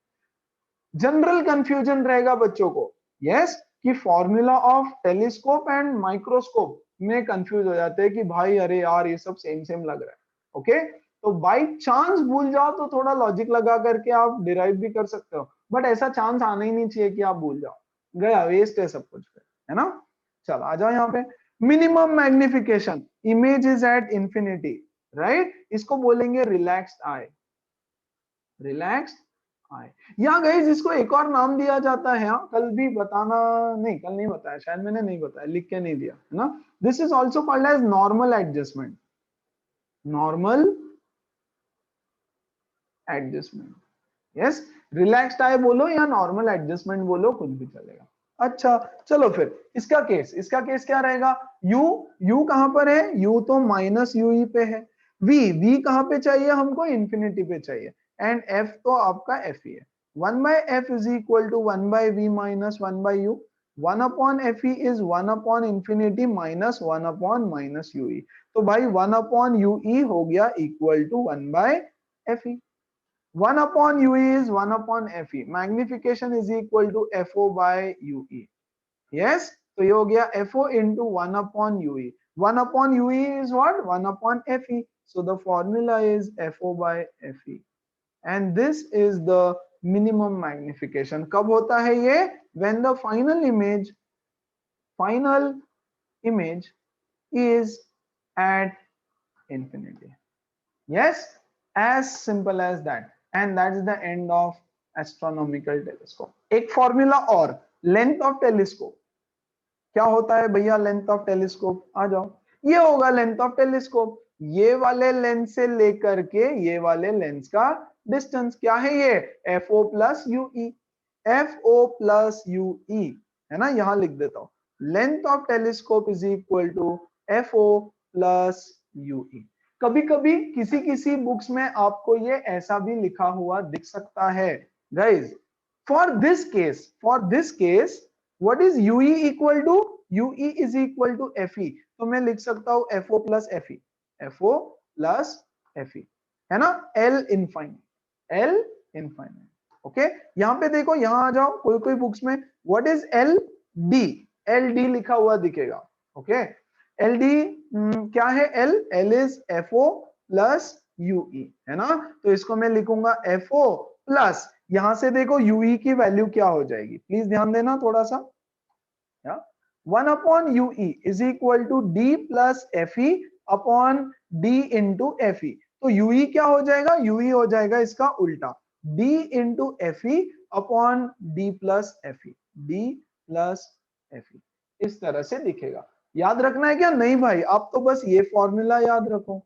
जनरल कंफ्यूजन रहेगा बच्चों को, यस, कि formula of telescope and microscope में कंफ्यूज हो जाते हैं कि भाई अरे यार ये सब सेम लग रहा है। ओके, तो बाई चांस भूल जाओ तो थोड़ा लॉजिक लगा करके आप डिराइव भी कर सकते हो, बट ऐसा चांस आना ही नहीं चाहिए कि आप भूल जाओ, गया, वेस्ट है सब कुछ, है ना। चलो आ जाओ यहाँ पे, minimum magnification, image is at infinity, right, इसको बोलेंगे रिलैक्स्ड आई, रिलैक्स्ड आई। या गाइस इसको एक और नाम दिया जाता है, कल भी बताना, नहीं कल नहीं बताया, शायद मैंने नहीं बताया, लिख के नहीं दिया, है ना। This is also called as normal adjustment, normal adjustment, yes, relaxed eye बोलो या नॉर्मल एडजस्टमेंट बोलो, कुछ भी चलेगा। अच्छा चलो फिर इसका केस क्या रहेगा, u कहां पर है, u तो माइनस ue पे है, v कहां पे चाहिए हमको, इंफिनिटी पे चाहिए, एंड f तो आपका f ही है। 1 by f is equal to 1 by v minus 1 by u, 1 upon fe is 1 upon infinity minus 1 upon minus ue, तो भाई 1 upon ue हो गया equal to 1 by fe, 1 upon ue is 1 upon fe, magnification is equal to fo by ue, yes, तो ये हो गया fo into 1 upon ue, 1 upon ue is what, 1 upon fe, so the formula is fo by fe, and this is the minimum magnification। कब होता है ये, when the final image is at infinity, yes, as simple as that, and that's the end of astronomical telescope। एक formula और, length of telescope, क्या होता है भैया लेंथ ऑफ टेलीस्कोप, आ जाओ, ये होगा लेंथ ऑफ टेलीस्कोप, ये वाले लेंस से लेकर के ये वाले लेंस का डिस्टेंस, क्या है ये, fo plus ue, fo plus ue, है ना, यहां लिख देता हूं, length of telescope is equal to fo plus ue। कभी कभी किसी बुक्स में आपको ये ऐसा भी लिखा हुआ दिख सकता है guys. For this case what is ue equal to, ue is equal to fe, तो मैं लिख सकता हूं fo plus fe, fo plus fe, है ना, l इनफाइनाइट, ओके। यहाँ पे देखो, यहाँ आ जाओ, कोई बुक्स में व्हाट इज ld लिखा हुआ दिखेगा, ओके। ld क्या है, l is fo plus ue, है ना, तो इसको मैं लिखूंगा fo प्लस, यहां से देखो ue की वैल्यू क्या हो जाएगी, प्लीज ध्यान देना थोड़ा सा, 1 upon ue is equal to d plus fe upon d into fe, तो ue क्या हो जाएगा, ue हो जाएगा इसका उल्टा, d into fe upon d plus fe, इस तरह से दिखेगा। याद रखना है क्या, नहीं भाई आप तो बस ये फॉर्मूला याद रखो,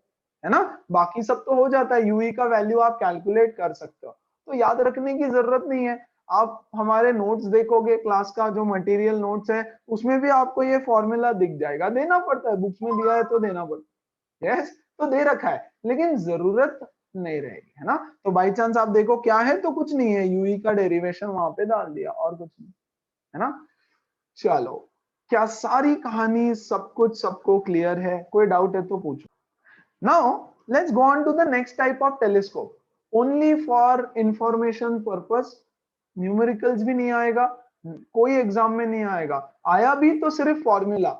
है ना, बाकी सब तो हो जाता है, ue का वैल्यू आप कैलकुलेट कर सकते हो, तो याद रखने की जरूरत नहीं है। आप हमारे नोट्स देखोगे, क्लास का जो मटेरियल नोट्स है उसमें भी आपको ये फॉर्मूला दिख जाएगा, देना पड़ता है, बुक्स में दिया है तो देना पड़ता है, यस, तो दे रखा है, लेकिन जरूरत नहीं रहेगी, है ना। तो बाई चांस आप देखो क्या है, तो कुछ नहीं है, यूई का डेरिवेशन वहां पे डाल दिया, और कुछ नहीं, है ना। चलो, क्या सारी कहानी सब कुछ सबको क्लियर है, कोई डाउट है तो पूछो। Now let's go on to the next type of telescope, only for information purpose, numericals भी नहीं आएगा, कोई एग्जाम में नहीं आएगा, आया भी तो सिर्फ फॉर्मूला,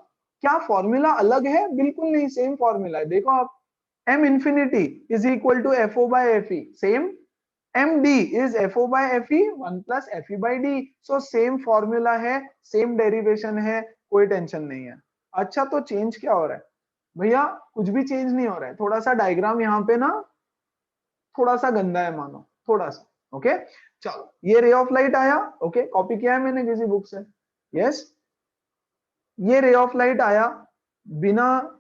क्या फॉर्मूला अलग है? बिल्कुल नहीं, सेम फॉर्मूला है। देखो आप, m infinity is equal to FO by FE, same. md is FO by FE 1 plus FE by d, so same formula है, सेम डेरिवेशन है, कोई टेंशन नहीं है। अच्छा, तो चेंज क्या हो रहा है भैया? कुछ भी चेंज नहीं हो रहा है। थोड़ा सा डायग्राम यहाँ पे ना थोड़ा सा गंदा है मानो, थोड़ा सा। ओके चलो, ये रे ऑफ लाइट आया, ओके कॉपी किया है मैंने किसी बुक से, यस। ये रे ऑफ लाइट आया, बिना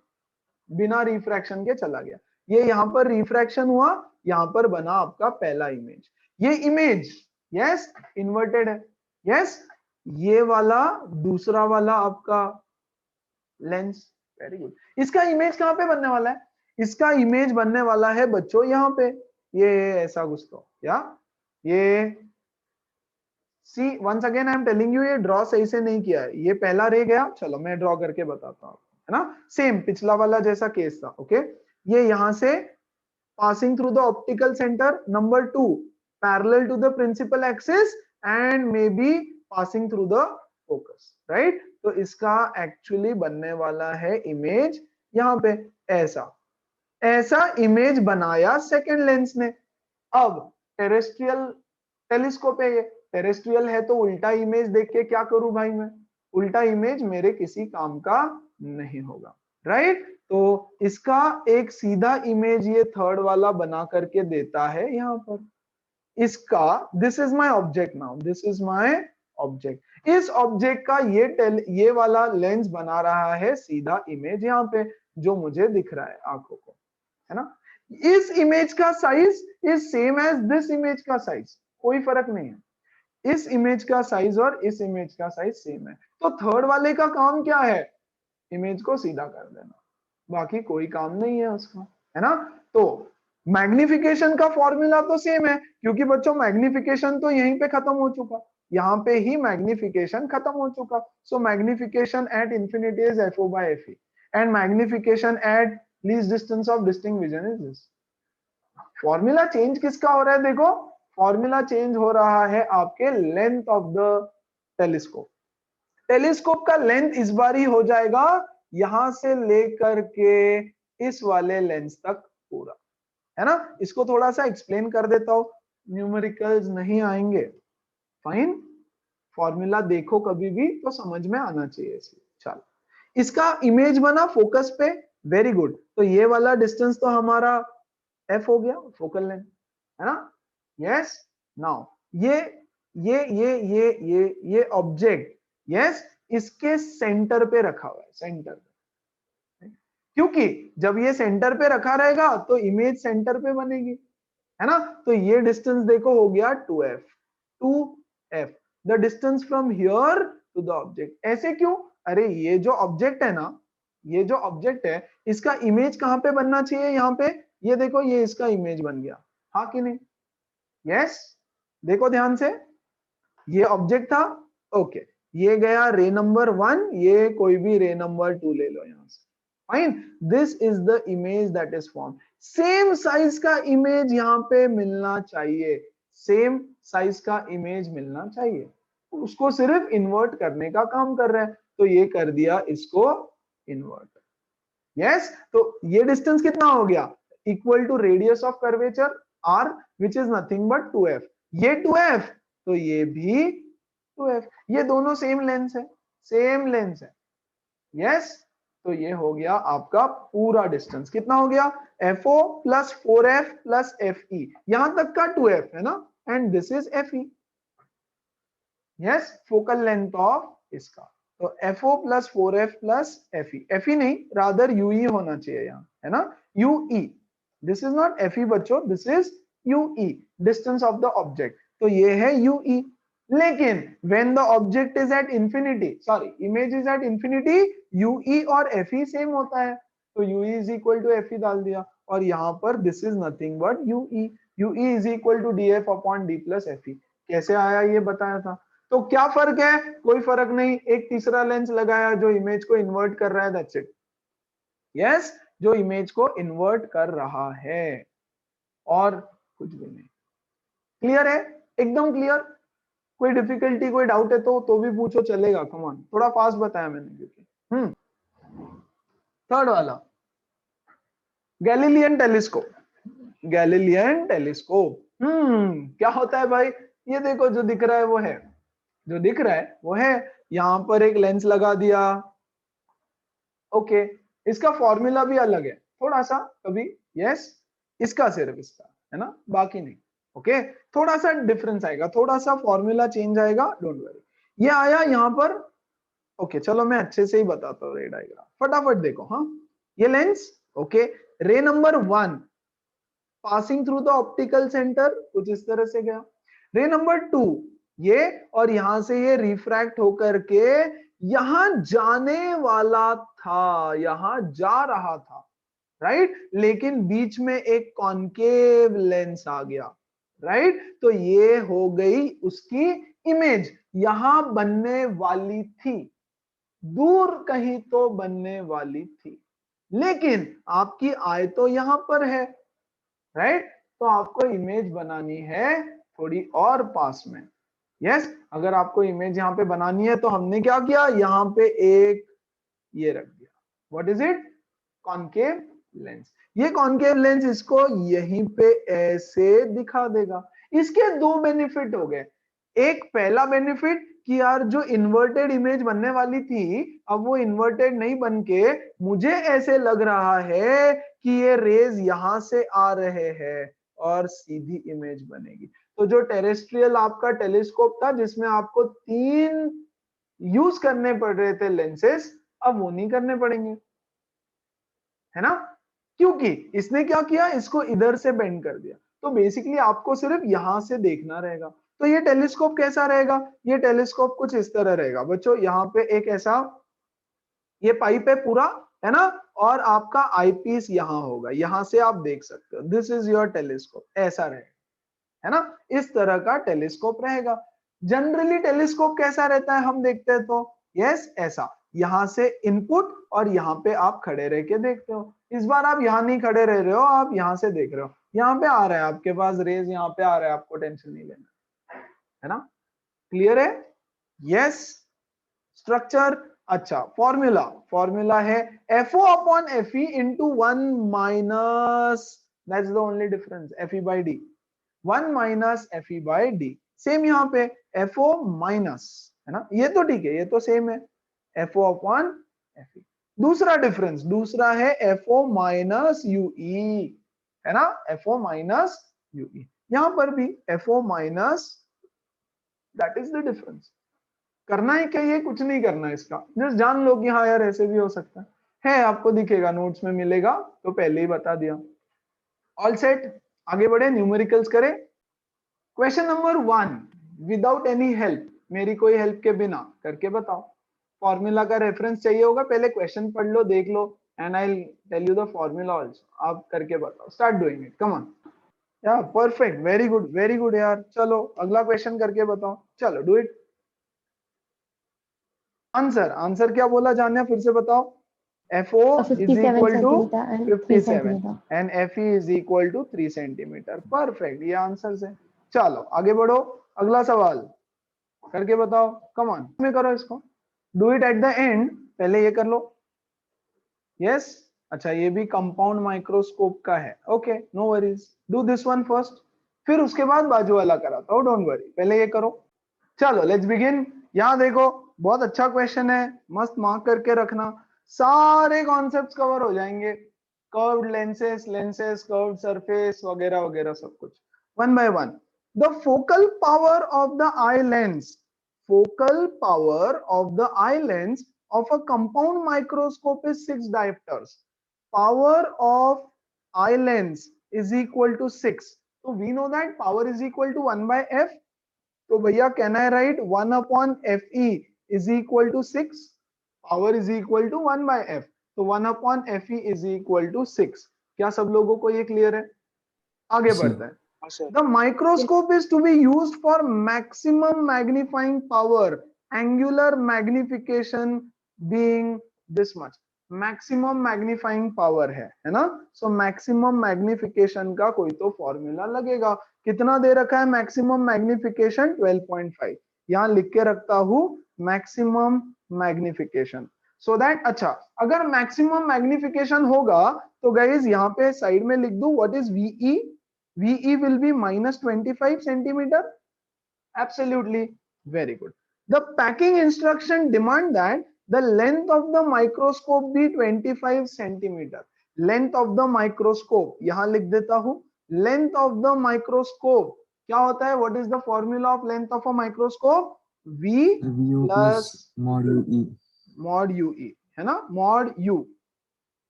बिना रिफ्रैक्शन के चला गया, ये यहां पर रिफ्रैक्शन हुआ, यहां पर बना आपका पहला इमेज। ये इमेज यस इन्वर्टेड है, यस। ये वाला दूसरा वाला आपका लेंस, वेरी गुड। इसका इमेज कहां पे बनने वाला है? इसका इमेज बनने वाला है बच्चों यहाँ पे, ये ऐसा कुछ तो, या ये see once again I am telling you, ये ड्रॉ सही से नहीं किया है। ये पहला रे गया, चलो मैं ड्रॉ करके बताता हूँ, है ना, सेम पिछला वाला जैसा केस था। ओके, ये यहां से passing through the optical center, number 2 parallel to the principal axis and maybe passing through the focus, right? तो इसका एक्चुअली बनने वाला है इमेज यहाँ पे ऐसा, ऐसा इमेज बनाया सेकंड लेंस ने। अब टेरेस्ट्रियल टेलीस्कोप है, ये टेरेस्ट्रियल है, तो उल्टा इमेज देख के क्या करूं भाई मैं? उल्टा इमेज मेरे किसी काम का नहीं होगा, राइट? तो इसका एक सीधा इमेज ये थर्ड वाला बना करके देता है यहाँ पर। इसका this is my object, now this is my object. इस ऑब्जेक्ट का ये वाला लेंस बना रहा है सीधा इमेज यहाँ पे, जो मुझे दिख रहा है आंखों को, है ना। इस इमेज का size is same as this image का साइज, कोई फर्क नहीं है। इस इमेज का साइज और इस इमेज का साइज सेम है। तो थर्ड वाले का काम क्या है? इमेज को सीधा कर देना, बाकी कोई काम नहीं है उसका, है ना। तो मैग्निफिकेशन का फॉर्मूला तो सेम है, क्योंकि बच्चों मैग्निफिकेशन तो यहीं पे खत्म हो चुका, यहाँ पे ही मैग्निफिकेशन खत्म हो चुका। So magnification at infinity is FO by FE and magnification at least distance of distinct vision is this. Formula change किसका हो रहा है? देखो, फॉर्मूला चेंज हो रहा है आपके length of the telescope. Telescope का लेंथ इस बार ही हो जाएगा यहां से लेकर के इस वाले लेंस तक पूरा, है ना। इसको थोड़ा सा एक्सप्लेन कर देता हूं, न्यूमेरिकल्स नहीं आएंगे, फाइन। फॉर्मूला देखो कभी भी तो समझ में आना चाहिए। चलो, इसका इमेज बना फोकस पे, वेरी गुड। तो ये वाला डिस्टेंस तो हमारा f हो गया, फोकल लेंथ, है ना, यस। नाउ ये ऑब्जेक्ट यस इसके सेंटर पे रखा हुआ है, सेंटर पे, क्योंकि जब ये सेंटर पे रखा रहेगा तो इमेज सेंटर पे बनेगी, है ना। तो ये डिस्टेंस देखो हो गया 2f, 2f the distance from here to the object. ऐसे क्यों? अरे ये जो ऑब्जेक्ट है ना, ये जो ऑब्जेक्ट है, इसका इमेज कहां पे बनना चाहिए? यहाँ पे, ये देखो, ये इसका इमेज बन गया, हाँ कि नहीं? यस, देखो ध्यान से, ये ऑब्जेक्ट था, ओके, ये गया रे नंबर 1, ये कोई भी रे नंबर 2 ले लो यहां से, fine. This is the image that is form. Same size का इमेज यहाँ पे मिलना चाहिए, सेम साइज का इमेज मिलना चाहिए, उसको सिर्फ इन्वर्ट करने का काम कर रहा है, तो ये कर दिया इसको इन्वर्ट, यस। तो ये डिस्टेंस कितना हो गया? Equal to radius of curvature r which is nothing but 2f। ये 2f, तो ये भी 2f, ये दोनों सेम लेंस है, सेम लेंस है, यस। तो ये हो गया आपका पूरा डिस्टेंस, कितना हो गया? FO plus 4f plus FE, यहां तक का 2f है ना, and this is FE, yes, focal length of इसका। तो FO plus 4f plus FE, FE नहीं रादर UE होना चाहिए यहाँ, है ना, UE। This is not FE बच्चों, this is UE, distance of the object, तो ये है UE। लेकिन when the object is at infinity, sorry, image is at infinity, UE और FE सेम होता है, तो UE is equal to FE डाल दिया, और यहाँ पर this is nothing but UE, UE is equal to DF upon D plus FE। कैसे आया ये बताया था। तो क्या फर्क है? कोई फर्क नहीं, एक तीसरा लेंस लगाया जो इमेज को इन्वर्ट कर रहा है, दैट्स इट, यस, जो इमेज को इन्वर्ट कर रहा है, और कुछ भी नहीं। क्लियर है? एकदम क्लियर? कोई डिफिकल्टी, कोई डाउट है तो भी पूछो, चलेगा, कम ऑन, थोड़ा फास्ट बताया मैंने क्योंकि थर्ड वाला गैलीलियन टेलीस्कोप। गैलीलियन टेलीस्कोप क्या होता है भाई? ये देखो जो दिख रहा है वो है, जो दिख रहा है वो है। यहां पर एक लेंस लगा दिया, ओके। इसका फॉर्मूला भी अलग है थोड़ा सा कभी, यस। इसका सिर्फ इसका है ना, बाकी नहीं, ओके। थोड़ा सा डिफरेंस आएगा, थोड़ा सा फॉर्मूला चेंज आएगा, डोंट वरी। ये आया यहाँ पर, ओके। चलो मैं अच्छे से ही बताता हूँ रे डायग्राम, फटाफट देखो। हाँ, ये लेंस, ओके। रे number 1 passing through the optical centre, कुछ इस तरह से गया। रे नंबर 2 ये, और यहां से ये रिफ्रैक्ट होकर के यहां जाने वाला था, यहां जा रहा था, राइट। लेकिन बीच में एक कॉनकेव लेंस आ गया, राइट। तो ये हो गई उसकी इमेज, यहां बनने वाली थी, दूर कहीं तो बनने वाली थी, लेकिन आपकी आय तो यहां पर है, राइट। तो आपको इमेज बनानी है थोड़ी और पास में, यस। अगर आपको इमेज यहाँ पे बनानी है तो हमने क्या किया, यहाँ पे एक ये रख दिया, what is it, concave lens. ये कॉनकेव लेंस इसको यहीं पे ऐसे दिखा देगा। इसके दो बेनिफिट हो गए। एक पहला बेनिफिट कि यार जो इन्वर्टेड इमेज बनने वाली थी, अब वो इन्वर्टेड नहीं बन के मुझे ऐसे लग रहा है कि ये रेज यहां से आ रहे हैं और सीधी इमेज बनेगी। तो जो टेरेस्ट्रियल आपका टेलीस्कोप था जिसमें आपको 3 यूज करने पड़ रहे थे लेंसेस, अब वो नहीं करने पड़ेंगे, है ना। क्योंकि इसने क्या किया, इसको इधर से बेंड कर दिया। तो बेसिकली आपको सिर्फ यहां से देखना रहेगा। तो ये टेलीस्कोप कैसा रहेगा, ये टेलीस्कोप कुछ इस तरह रहेगा बच्चों। यहाँ पे एक ऐसा ये पाइप है पूरा, है ना, और आपका आईपीस यहाँ होगा, यहां से आप देख सकते हो, दिस इज योर टेलीस्कोप, ऐसा रहेगा, है ना। इस तरह का टेलीस्कोप रहेगा। जनरली टेलीस्कोप कैसा रहता है हम देखते हैं तो, यस, ऐसा, यहां से इनपुट और यहाँ पे आप खड़े रह के देखते हो। इस बार आप यहाँ नहीं खड़े रह रहे हो, आप यहाँ से देख रहे हो, यहाँ पे आ रहा है आपके पास रेज, यहाँ पे आ रहा है, आपको टेंशन नहीं लेना, है ना। क्लियर है, यस। स्ट्रक्चर, अच्छा। फॉर्मूला, फॉर्मूला है FO upon FE into 1 minus, that's the only difference, FE by D, 1 minus FE by D. Same यहाँ पे FO माइनस, है ना, ये तो ठीक है, ये तो सेम है, FO अपॉन FE। दूसरा डिफरेंस, दूसरा है FO माइनस UE, है ना, FO माइनस UE। यहां पर भी FO minus, that is the difference. करना ही क्या, ये कुछ नहीं करना है इसका, जस्ट जान लो कि हाँ यार ऐसे भी हो सकता है, आपको दिखेगा नोट्स में मिलेगा, तो पहले ही बता दिया। ऑल सेट, आगे बढ़े, न्यूमेरिकल्स करें। Question number 1 without any help, मेरी कोई हेल्प के बिना करके बताओ। फॉर्मूला का रेफरेंस चाहिए होगा, पहले क्वेश्चन पढ़ लो, देख लो, and I tell you the formula also. आप करके बताओ, start doing it, come on. या परफेक्ट, वेरी गुड यार। चलो अगला क्वेश्चन करके बताओ, चलो डू इट। आंसर, आंसर क्या बोला जाने, फिर से बताओ। FO is 57 equal to centimeter and 3 57 centimeter. and FE is equal to 3 centimetre. Perfect, ये आंसर है। चलो आगे बढ़ो, अगला सवाल करके बताओ, कम ऑन में करो इसको, do it at the end, पहले ये कर लो, यस। अच्छा, ये भी कंपाउंड माइक्रोस्कोप का है, okay, no worries, do this one first, फिर उसके बाद बाजू वाला कराता हूँ, डोंट वरी, पहले ये करो। चलो लेट्स बिगिन। यहां देखो, बहुत अच्छा क्वेश्चन है, मस्त मार्क करके रखना, सारे कॉन्सेप्ट्स कवर हो जाएंगे, कर्व्ड लेंसेस, कर्व्ड सरफेस वगैरह वगैरह सब कुछ, one by one. The focal power of the eye lens, focal power of the eye lens of a compound microscope is 6 diopters. Power of eye lens is equal to 6. So we know that power is equal to 1 by f. तो भैया can I write 1 upon FE is equal to 6, power is equal to 1 by f, तो 1 upon FE is equal to 6। क्या सब लोगों को ये clear है? आगे बढ़ते हैं। The microscope is to be used for maximum magnifying power, angular magnification being this much. Maximum magnifying power है ना। सो मैक्सिमम मैग्निफिकेशन का कोई तो फॉर्मूला लगेगा। कितना दे रखा है मैक्सिमम मैग्निफिकेशन? 12.5। यहां लिख के रखता हूं मैक्सिमम मैग्निफिकेशन। सो दैट, अच्छा अगर मैक्सिमम मैग्निफिकेशन होगा तो गाइज यहाँ पे साइड में लिख दूं what is VE, VE will be -25 centimetre. Absolutely, very good. The packing instruction demand that the length of the microscope be 25 centimeter. Length of the microscope यहाँ लिख देता हूँ. Length of the microscope क्या होता है? What is the formula of length of a microscope? V VU plus plus mod UE. mod UE, है ना? Mod U.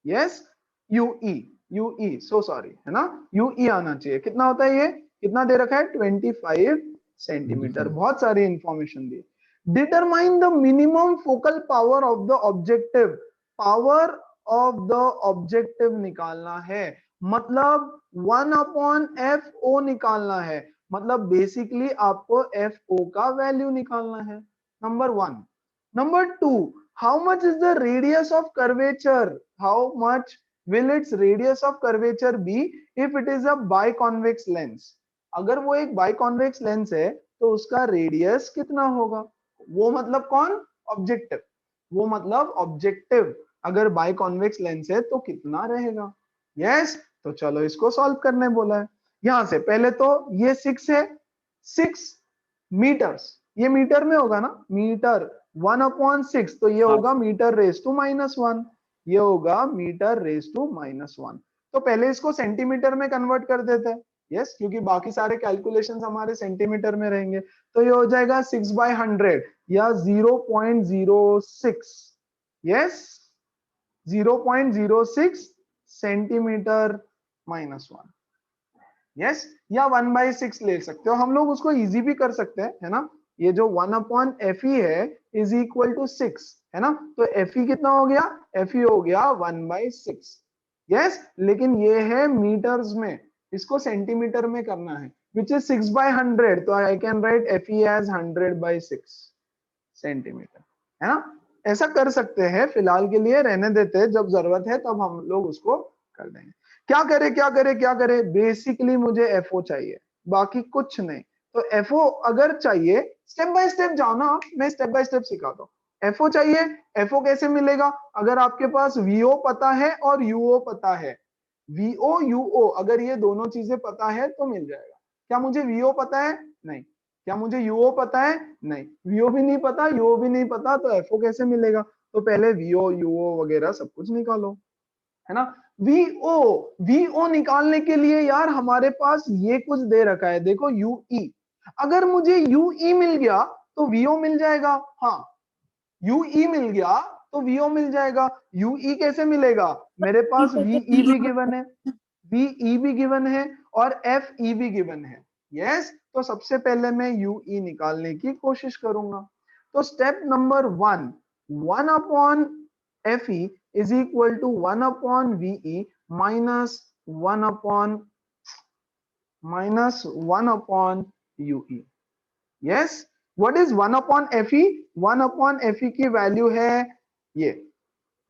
Yes, UE. UE. So sorry, है ना? UE आना चाहिए. कितना होता है ये? कितना दे रखा है? 25 सेंटीमीटर. 25. बहुत सारी information the. Determine the minimum focal power of the objective. Power of the objective निकालना है, मतलब 1/FO निकालना है. मतलब बेसिकली आपको FO का वैल्यू निकालना है. Number 1. Number 2, how much is the radius of curvature? How much will its radius of curvature be if it is a biconvex lens? अगर वो एक बाइकॉन्वेक्स लेंस है तो उसका रेडियस कितना होगा? वो मतलब कौन? ऑब्जेक्टिव. वो मतलब ऑब्जेक्टिव अगर बाइकॉन्वेक्स लेंस है तो कितना रहेगा? यस, तो चलो इसको सॉल्व करने बोला है. यहां से पहले तो ये 6 है, 6 मीटर्स, ये मीटर में होगा ना, मीटर 1/6, तो ये होगा मीटर रेज टू -1, ये होगा मीटर रेज टू -1. तो पहले इसको सेंटीमीटर में कन्वर्ट कर देते हैं. यस, क्योंकि बाकी सारे कैलकुलेशंस हमारे सेंटीमीटर में रहेंगे. तो ये हो जाएगा 6/100 या 0.06. Yes, 0.06 centimetre -1. यस, या 1/6 ले सकते हो. हम लोग उसको इजी भी कर सकते हैं, है ना. ये जो 1/FE है इज इक्वल टू 6, है ना. तो FE कितना हो गया? FE हो गया 1/6. यस, लेकिन ये है मीटर्स में, इसको सेंटीमीटर में करना है, विच इज 6/100. तो I can write FE as 100/6 centimetre, है ना. ऐसा कर सकते हैं, फिलहाल के लिए रहने देते हैं, जब जरूरत है तब हम लोग उसको कर देंगे. क्या करे क्या करे क्या करे? बेसिकली मुझे FO चाहिए, बाकी कुछ नहीं. तो FO अगर चाहिए, स्टेप बाय स्टेप जाओ ना, मैं स्टेप बाय स्टेप सिखाता हूँ. FO चाहिए, FO कैसे मिलेगा? अगर आपके पास VO पता है और UO पता है, VO UO अगर ये दोनों चीजें पता है तो मिल जाएगा. क्या मुझे VO पता है? नहीं. क्या मुझे UO पता है? नहीं. VO भी नहीं पता, UO भी नहीं पता, तो FO कैसे मिलेगा? तो पहले VO UO वगैरह सब कुछ निकालो, है ना. VO निकालने के लिए यार हमारे पास ये कुछ दे रखा है, देखो UE. अगर मुझे UE मिल गया तो VO मिल जाएगा. हाँ, UE मिल गया तो VO मिल जाएगा. UE कैसे मिलेगा? मेरे पास VE भी गिवन है, VE भी गिवन है और FE भी गिवन है. यस, तो सबसे पहले मैं UE निकालने की कोशिश करूंगा. तो step number 1, 1/FE is equal to 1/VE minus 1/UE. Yes, what is 1/FE? 1/FE की वैल्यू है ये.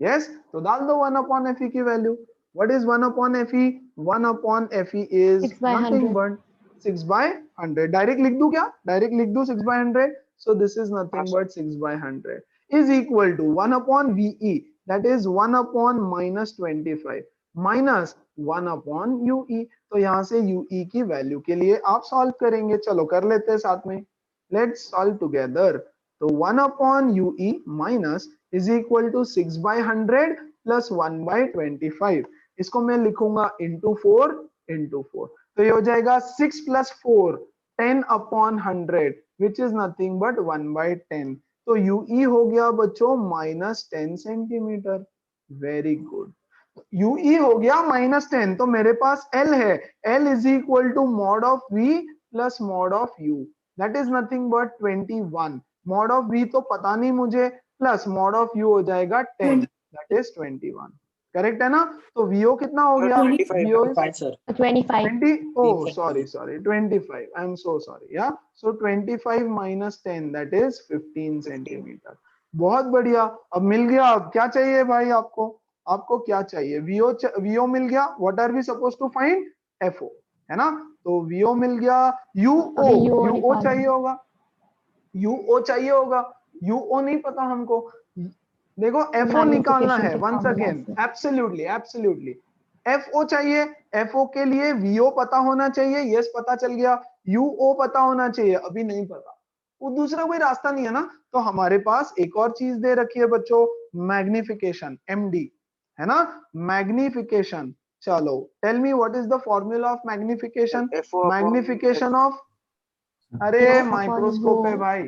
यस, तो डाल दो 1/FE की value. What is 1/FE? 1/FE is 6/100. nothing but 6/100. Direct लिख दूं क्या? डायरेक्ट लिख दूं 6/100. So this is nothing but 6/100 is equal to 1/VE, that is 1/-25 minus 1/UE. तो यहाँ से UE की वैल्यू के लिए आप सॉल्व करेंगे. चलो कर लेते हैं साथ में. Let's solve together. तो 1/UE minus is equal to 6/100 plus 1/25. इसको मैं लिखूंगा into 4 into 4. तो ये हो जाएगा 6 plus 4, 10/100, which is nothing but 1/10. तो UE हो गया बच्चों -10 सेंटीमीटर. Very good. UE हो गया -10, तो मेरे पास L है. L is equal to mod of V plus mod of U. That is nothing but 21. mod of V तो पता नहीं मुझे, प्लस mod of U हो जाएगा 10. That is 21. करेक्ट है ना. तो VO कितना हो गया? VO is 25. 20. Oh, sorry, 25. I'm so sorry. Yeah. So 25 minus 10, that is 15 centimetre. बहुत बढ़िया. अब मिल गया. अब क्या चाहिए भाई आपको? आपको क्या चाहिए? VO मिल गया. What are we supposed to find? FO, है ना. तो VO मिल गया. UO, UO चाहिए होगा. UO चाहिए होगा. UO नहीं पता हमको. देखो FO निकालना है Magnification के वंस formula अगेन, से। एब्सोल्युटली एब्सोल्युटली FO चाहिए, FO के लिए VO पता होना चाहिए, यस पता चल गया, UO पता होना चाहिए, अभी नहीं पता, वो दूसरा कोई रास्ता नहीं है ना। तो हमारे पास एक और चीज दे रखी है बच्चों, मैग्निफिकेशन, MD, है ना, मैग्निफिकेशन। चलो tell me what is the formula of magnification, magnification of, अरे माइक्रोस्कोप है भाई,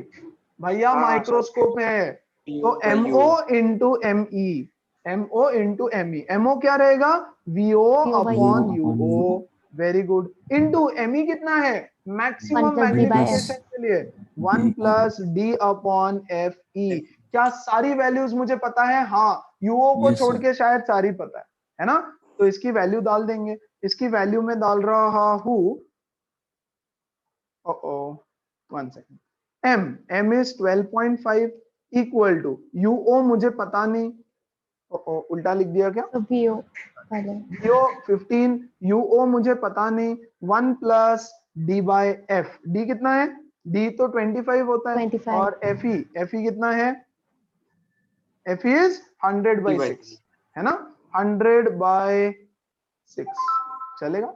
भैया माइक्रोस्कोप है, तो MO into ME, MO into ME, MO क्या रहेगा, VO upon UO, very good, into ME कितना है, मैक्सिमम 1 + D/F। मैग्निफिकेशन के लिए 1 + D अपॉन FE। क्या सारी वैल्यूज मुझे पता है, हाँ, UO को छोड़ के शायद सारी पता है ना, तो इसकी वैल्यू डाल देंगे, इसकी वैल्यू में डाल रहा हूं, one second, M is 12.5 equal to UO मुझे पता नहीं, उल्टा लिख दिया क्या, तो VO पहले VO 15, UO मुझे पता नहीं, 1 + D/F, D कितना है, D तो 25 होता है, 25। और FE कितना है, FE is 100/6, है ना, 100/6 चलेगा,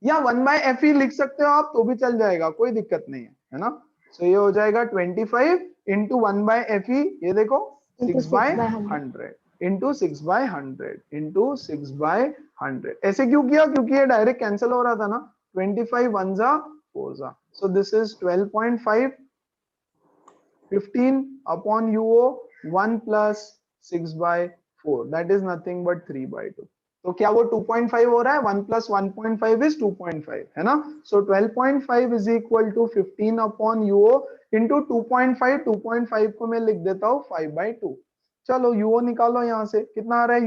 या 1/FE लिख सकते हो आप तो भी चल जाएगा, कोई दिक्कत नहीं है ना। सो ये हो जाएगा 25 इंटू 1/FE, ये देखो 6/100 इंटू 6/100 इंटू 6/100, ऐसे क्यों किया, क्योंकि ये डायरेक्ट कैंसिल हो रहा था ना, 25 1 जा 4 जा, सो this is 12.5, 15 upon UO, 1 + 6/4, that is nothing but 3/2, तो क्या वो 2.5 हो रहा है, 1 + 1.5 is 2.5, है ना, so 12.5 is equal to 15 upon UO into 2.5, 2.5 को मैं लिख देता हूँ 5/2, चलो UO निकालो यहाँ से, कितना आ रहा है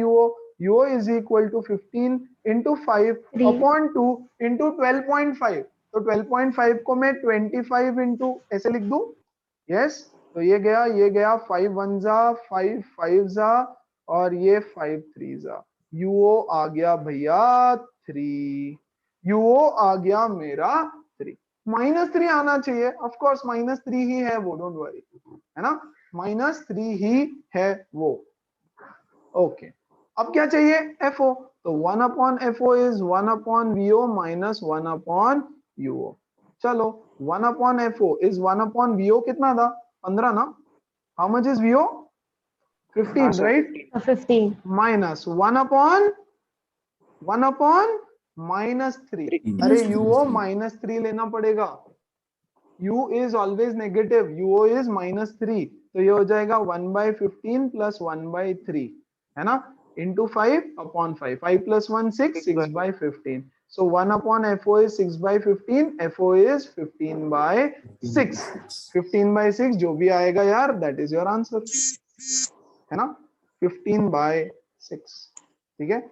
UO is equal to 15 into 5 upon 2 into 12.5, तो 12.5 को मैं 25 into ऐसे लिख दूं, यस, तो ये गया 5 1 जा 5 5 जा, और ये 5 3 जा, UO आ गया भैया 3, UO आ गया मेरा 3, -3 आना चाहिए, ऑफ कोर्स -3 ही है वो, डोंट वरी, है ना, -3 ही है वो, ओके। अब क्या चाहिए, FO, तो 1 upon FO is 1 upon VO minus 1 upon UO, चलो 1 upon FO is 1 upon VO कितना था, 15 ना, how much is VO, 15 right, 15 minus 1 upon -3, अरे UO -3 लेना पड़ेगा, U is always negative, UO is -3, तो ये हो जाएगा 1/15 + 1/3, है ना, into 5 upon 5, 5 + 1 6, 6/15, so 1 upon FO is 6/15, FO is 15/6, 15/6 जो भी आएगा यार, that is your answer, है ना, 15/6, ठीक है।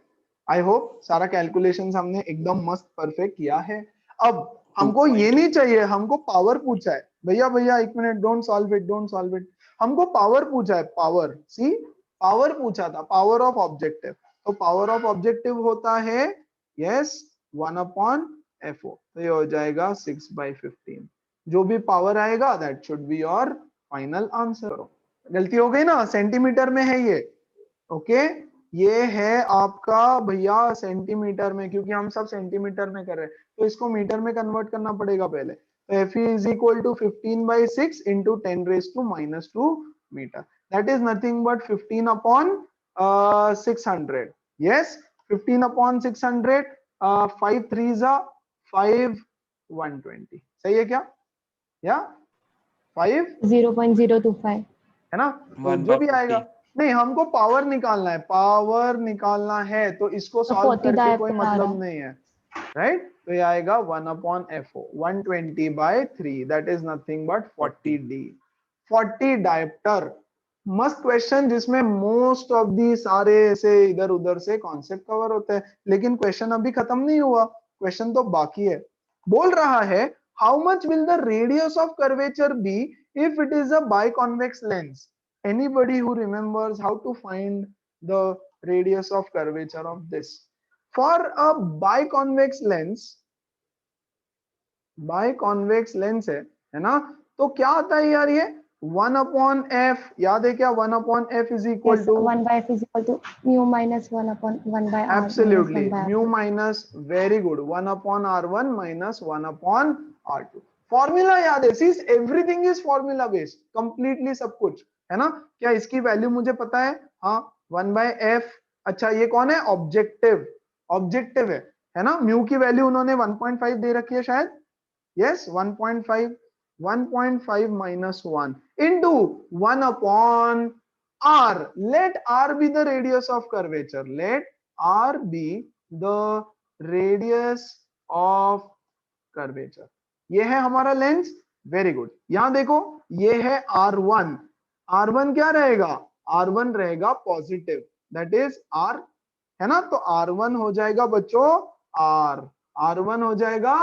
आई होप सारा कैलकुलेशन हमने एकदम मस्त परफेक्ट किया है। अब हमको ये नहीं चाहिए, हमको पावर पूछा है, भैया भैया एक मिनट, डोंट सॉल्व इट, हमको पावर पूछा है, पावर, सी पावर पूछा था, पावर ऑफ ऑब्जेक्टिव, तो पावर ऑफ ऑब्जेक्टिव होता है यस 1 upon FO, तो ये हो जाएगा 6/15, जो भी पावर आएगा that should be your final answer. गलती हो गई ना, सेंटीमीटर में है ये, ओके, ये है आपका भैया सेंटीमीटर में, क्योंकि हम सब सेंटीमीटर में कर रहे हैं, तो इसको मीटर में कन्वर्ट करना पड़ेगा पहले, तो FE is equal to 15/6 into 10⁻⁻² metre, that is nothing but 15 upon 600, yes, 15 upon 600, 5 3s are 5 120, सही है क्या, या 5 0.025, है ना, तो जो भी आएगा, नहीं हमको पावर निकालना है, पावर निकालना है, तो इसको सॉल्व 40 करके कोई डायप्टर आ रहा मतलब नहीं है, राइट, तो ये आएगा 1 upon FO, 120/3, that is nothing but 40D, 40 dioptre, मस्त क्वेश्चन जिसमें मोस्ट ऑफ दी सारे ऐसे इधर उधर से कॉन्सेप्ट कवर होते हैं, लेकिन क्वेश्चन अभी खत्म नहीं हुआ, क्वेश्चन तो बाकी है, बोल रहा है how much will the radius of curvature be if it is a biconvex lens, anybody who remembers how to find the radius of curvature of this, for a biconvex lens है ना, तो क्या आता है यार, ये 1 अपॉन एफ, याद है क्या? 1 upon F is equal Yes, to 1 by f is equal to mu minus 1 upon 1 by r minus absolutely 1 by mu r2. Minus, very good, 1 upon r1 minus 1 upon r2। Formula याद है, sees everything is formula based, completely सब कुछ है ना। क्या इसकी value मुझे पता है? हाँ, 1 बाय एफ। अच्छा ये कौन है? ऑब्जेक्टिव, ऑब्जेक्टिव है ना। म्यू की वैल्यू उन्होंने 1.5 दे रखी है शायद, yes 1.5, 1.5 minus 1 into 1 upon r. Let r be the radius of curvature. Let r be the radius of curvature. ये है हमारा लेंस, वेरी गुड। यहां देखो ये है r1, r1 क्या रहेगा? r1 रहेगा पॉजिटिव, दैट इज r, है ना। तो r1 हो जाएगा बच्चों r, r1 हो जाएगा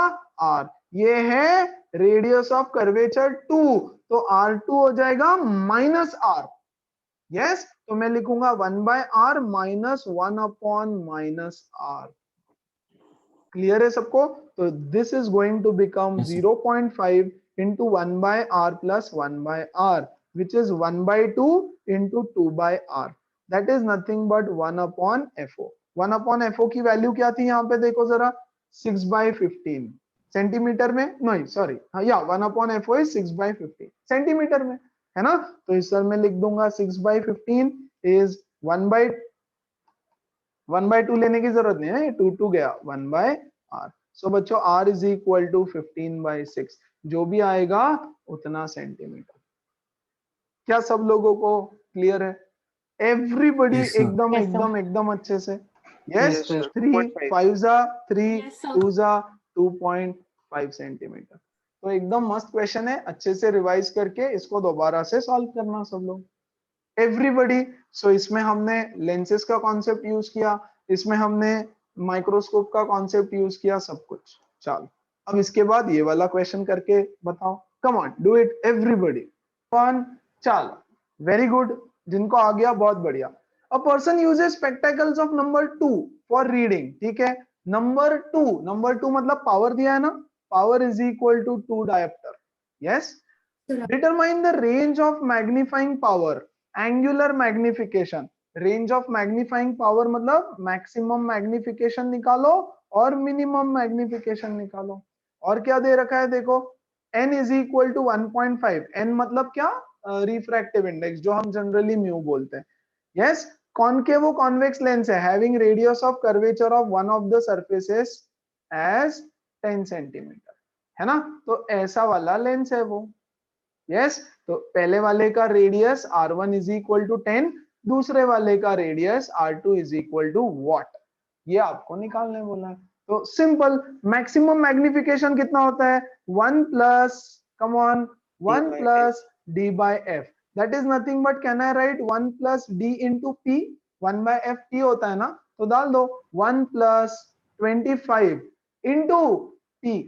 r। ये है रेडियस ऑफ कर्वेचर 2, तो r2 हो जाएगा माइनस r। यस, तो मैं लिखूंगा 1 by r minus 1 upon minus r। Clear है सबको? तो this is going to become 0.5 into 1 by r plus 1 by r, which is 1 by 2 into 2 by r. That is nothing but 1 upon FO. 1 upon FO की value क्या थी? यहाँ पे देखो जरा, 6 by 15 सेंटीमीटर में, नहीं सॉरी, हाँ या 1 upon FO is 6 by 15 centimetre में, है ना। तो इस सर में लिख दूंगा 6 by 15 is 1 by 2 लेने की जरूरत नहीं है, 2 गया 1 by r। सो बच्चों r is equal to 15 by 6, जो भी आएगा उतना सेंटीमीटर। क्या सब लोगों को क्लियर है? Everybody Yes, sir. एकदम Yes, sir. एकदम एकदम अच्छे से? Yes, yes, sir. 3 5 जा 3 Yes, sir. 2 जा 2.5 सेंटीमीटर। तो एकदम मस्त क्वेश्चन है, अच्छे से रिवाइज करके इसको दोबारा से सॉल्व करना सब लोग, एवरीबडी। सो इसमें हमने लेंसेज का कॉन्सेप्ट यूज किया, इसमें हमने माइक्रोस्कोप का कॉन्सेप्ट यूज किया, सब कुछ। चलो अब इसके बाद ये वाला क्वेश्चन करके बताओ, come on do it everybody. One, चलो वेरी गुड, जिनको आ गया बहुत बढ़िया। A person uses spectacles of number 2 for reading, ठीक है। नंबर 2 मतलब पावर दिया है ना, power is equal to 2 dioptre, yes. Determine the range of magnifying power, angular magnification. Range of magnifying power मतलब मैक्सिमम मैग्निफिकेशन निकालो और मिनिमम मैग्निफिकेशन निकालो। और क्या दे रखा है देखो, n is equal to 1.5। n मतलब क्या? रिफ्रैक्टिव इंडेक्स, जो हम जनरली म्यू बोलते हैं, यस। कॉनकेव कॉन्वेक्स लेंस है, having radius of curvature of one of the surfaces as 10 centimetre, है ना। तो ऐसा वाला लेंस है वो, यस। तो पहले वाले का radius r1 is equal to 10, दूसरे वाले का radius r2 is equal to what, ये आपको निकालने बोला है। तो सिंपल, मैक्सिमम मैग्निफिकेशन कितना होता है? 1 plus, come on, 1 plus d by f, that is nothing but, can I write 1 plus d into p, 1 by f p होता है ना, तो डाल दो 1 plus 25 into p,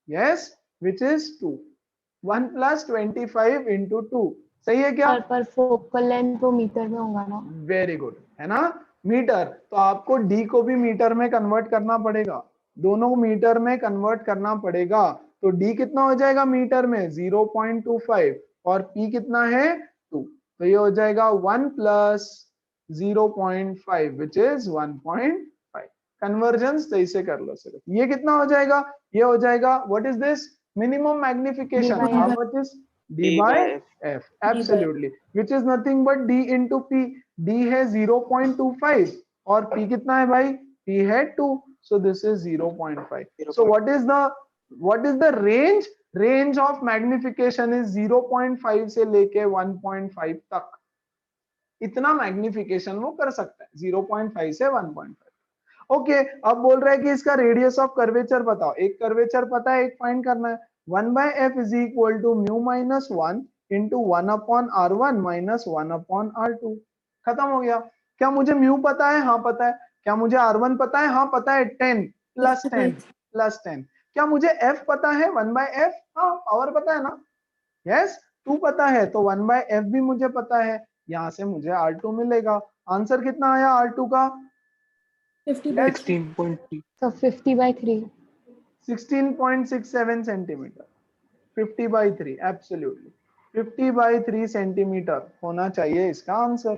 yes, which is 2। 1 plus 25 into 2, सही है क्या? पर फोकल लेंथ तो मीटर में होगा ना? वेरी गुड, है ना, मीटर। तो आपको d को भी मीटर में कन्वर्ट करना पड़ेगा, दोनों मीटर में कन्वर्ट करना पड़ेगा। तो d कितना हो जाएगा मीटर में? 0.25, और p कितना है? 2। तो ये हो जाएगा 1 प्लस 0.5 विच इज 1.5। कन्वर्जेंस जैसे कर लो सिर्फ। ये कितना हो जाएगा? ये हो जाएगा, what is this? Minimum magnification, by how f. Much is d by f, absolutely, which is nothing but d into p। d है 0.25 और p कितना है भाई? p है 2, so this is 0.5। so what is the range of magnification is 0.5 से लेके 1.5 तक, इतना मैग्निफिकेशन वो कर सकता है, 0.5 से 1.5। ओके, अब बोल रहा है कि इसका रेडियस ऑफ कर्वेचर बताओ। एक कर्वेचर पता है, एक फाइंड करना है। 1 by F is equal to mu minus 1 into 1 upon r1 minus 1 upon r2। खत्म हो गया। क्या मुझे म्यू पता है? हाँ पता है। क्या मुझे r1 पता है? हाँ पता है, 10 प्लस 10 प्लस 10। क्या मुझे f पता है? 1 बाय एफ, हाँ पावर पता है ना, यस। 2 पता है तो 1 बाय एफ भी मुझे पता है, यहां से मुझे r2 मिलेगा। आंसर कितना आया r2 का? 16.3. So 50 by 3. 16.67 centimetre, 50 by 3, absolutely. 50/3 centimetre होना चाहिए इसका आंसर।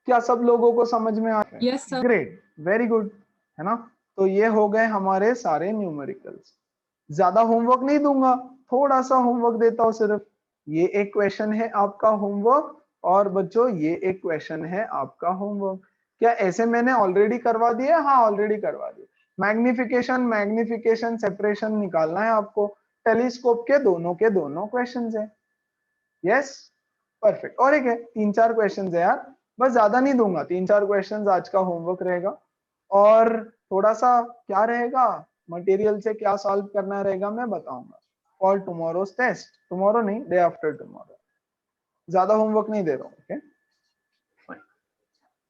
क्या सब लोगों को समझ में आ रहा है? Yes sir. Great, very good, है ना। तो ये हो गए हमारे सारे न्यूमेरिकल्स। ज्यादा होमवर्क नहीं दूंगा, थोड़ा सा होमवर्क देता हूं सिर्फ। ये एक क्वेश्चन है आपका होमवर्क, और बच्चों ये एक क्वेश्चन है आपका होमवर्क। क्या ऐसे मैंने ऑलरेडी करवा दिया? हाँ ऑलरेडी करवा दिया। मैग्निफिकेशन, मैग्निफिकेशन, सेपरेशन निकालना है आपको। टेलीस्कोप के दोनों क्वेश्चंस है। Yes, perfect. और एक है, 3-4 क्वेश्चंस है यार, बस ज्यादा नहीं दूंगा, 3-4 क्वेश्चंस आज का होमवर्क रहेगा। और थोड़ा सा क्या रहेगा, मटेरियल से क्या सॉल्व करना रहेगा मैं बताऊंगा फॉर टुमारोज टेस्ट। टुमारो नहीं, डे आफ्टर टुमारो। ज्यादा होमवर्क नहीं दे रहा हूँ, ओके।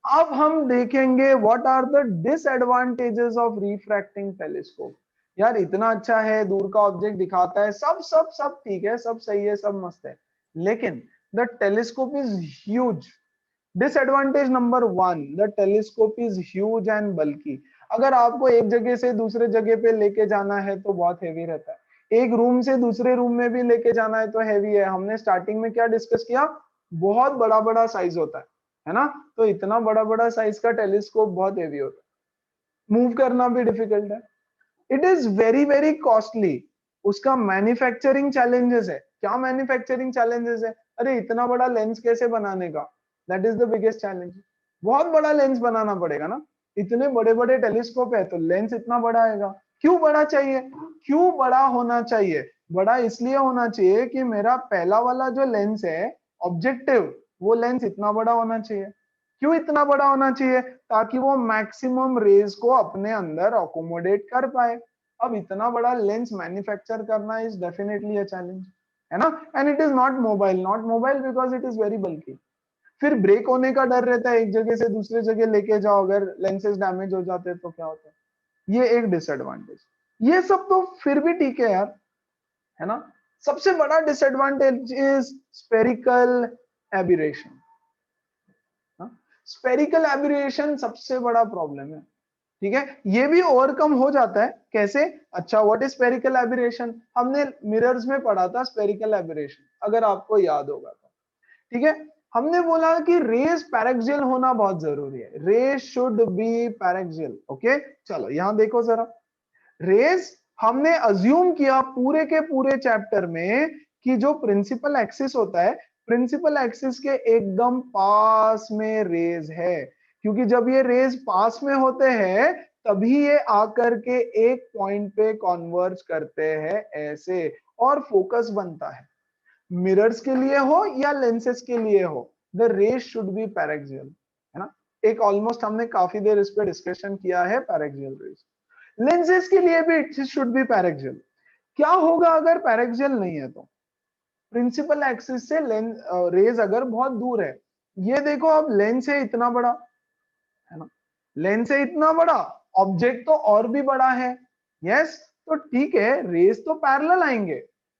अब हम देखेंगे what are the disadvantages of refracting telescope. यार इतना अच्छा है, दूर का ऑब्जेक्ट दिखाता है, सब सब सब ठीक है, सब सही है, सब मस्त है, लेकिन the telescope is huge. Disadvantage number 1, the telescope is huge and bulky. अगर आपको एक जगह से दूसरे जगह पे लेके जाना है तो बहुत हेवी रहता है। एक रूम से दूसरे रूम में भी लेके जाना है तो हेवी है। हमने स्टार्टिंग में क्या डिस्कस किया, बहुत बड़ा बड़ा साइज होता है ना। तो इतना बड़ा बड़ा साइज का टेलीस्कोप बहुत हेवी होता है, मूव करना भी डिफिकल्ट है। It is very very costly. उसका मैन्युफैक्चरिंग चैलेंजेस है। क्या मैन्युफैक्चरिंग चैलेंजेस है? अरे इतना बड़ा लेंस कैसे बनाने का, that is the biggest challenge. बहुत बड़ा लेंस बनाना पड़ेगा ना, इतने बड़े बड़े टेलीस्कोप है तो लेंस इतना बड़ा आएगा। क्यों बड़ा चाहिए? क्यों बड़ा होना चाहिए? बड़ा इसलिए होना चाहिए कि मेरा पहला वाला जो लेंस है ऑब्जेक्टिव, वो लेंस इतना बड़ा होना चाहिए। क्यों इतना बड़ा होना चाहिए? ताकि वो मैक्सिमम रेज को अपने अंदर अकोमोडेट कर पाए। अब इतना बड़ा लेंस मैन्युफैक्चर करना इज डेफिनेटली अ चैलेंज, है ना। And it is not mobile, not mobile because it is very बल्की। फिर ब्रेक होने का डर रहता है, एक जगह से दूसरे जगह लेके जाओ, अगर लेंसेज डैमेज हो जाते हैं तो क्या होता है। ये एक डिसएडवांटेज। ये सब तो फिर भी ठीक है यार, है ना। सबसे बड़ा disadvantage is spherical aberration. Spherical aberration सबसे बड़ा प्रॉब्लम है, ठीक है। ये भी ओवरकम हो जाता है कैसे? अच्छा, व्हाट इज स्पेरिकल एबिरेशन? हमने मिरर्स में पढ़ा था स्पेरिकल एबिरेशन, अगर आपको याद होगा तो, ठीक है। हमने बोला कि रेज पैरेक्सियल होना बहुत जरूरी है, rays should be paraxial. Okay, चलो यहां देखो जरा। रेज हमने अज्यूम किया पूरे के पूरे चैप्टर में कि जो प्रिंसिपल एक्सिस होता है, प्रिंसिपल एक्सिस के एकदम पास में रेज है, क्योंकि जब ये रेज पास में होते हैं तभी ये आकर के एक पॉइंट पे कॉन्वर्ज करते हैं ऐसे, और फोकस बनता है। मिरर्स के लिए हो या लेंसेज के लिए हो, the rays should be paraxial, है ना। एक ऑलमोस्ट हमने काफी देर इस पे डिस्कशन किया है पैरेक्सियल रेज। लेंसेज के लिए भी इट शुड बी पैरेक्सियल। क्या होगा अगर पैरेक्सियल नहीं है? तो प्रिंसिपल एक्सिस से रेज अगर बहुत दूर है, ये देखो अब लेंस है इतना बड़ा, है ना, लेंस है इतना बड़ा, ऑब्जेक्ट तो और भी बड़ा है। यस, तो ठीक है, रेज तो पैरेलल आएंगे,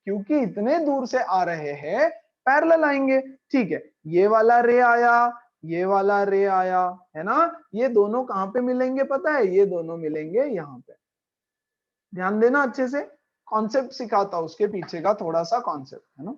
क्योंकि इतने दूर से आ रहे हैं, पैरेलल आएंगे। ठीक है, ये वाला रे आया, ये वाला रे आया, है ना। ये दोनों कहां पे मिलेंगे पता है? ये दोनों मिलेंगे यहाँ पे। ध्यान देना अच्छे से, कॉन्सेप्ट सिखाता हूं, उसके पीछे का थोड़ा सा कॉन्सेप्ट, है ना।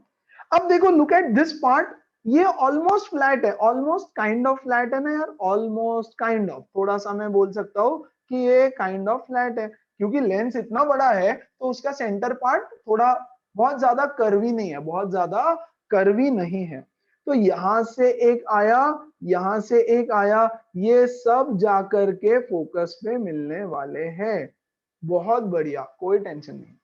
अब देखो, लुक एट दिस पार्ट, ये ऑलमोस्ट फ्लैट है, ऑलमोस्ट काइंड ऑफ फ्लैट है ना यार, ऑलमोस्ट काइंड ऑफ, थोड़ा सा मैं बोल सकता हूँ कि ये काइंड ऑफ फ्लैट है, क्योंकि लेंस इतना बड़ा है तो उसका सेंटर पार्ट थोड़ा बहुत ज्यादा कर्वी नहीं है, बहुत ज्यादा कर्वी नहीं है। तो यहां से एक आया, यहां से एक आया, ये सब जाकर के फोकस पे मिलने वाले हैं। बहुत बढ़िया, कोई टेंशन नहीं,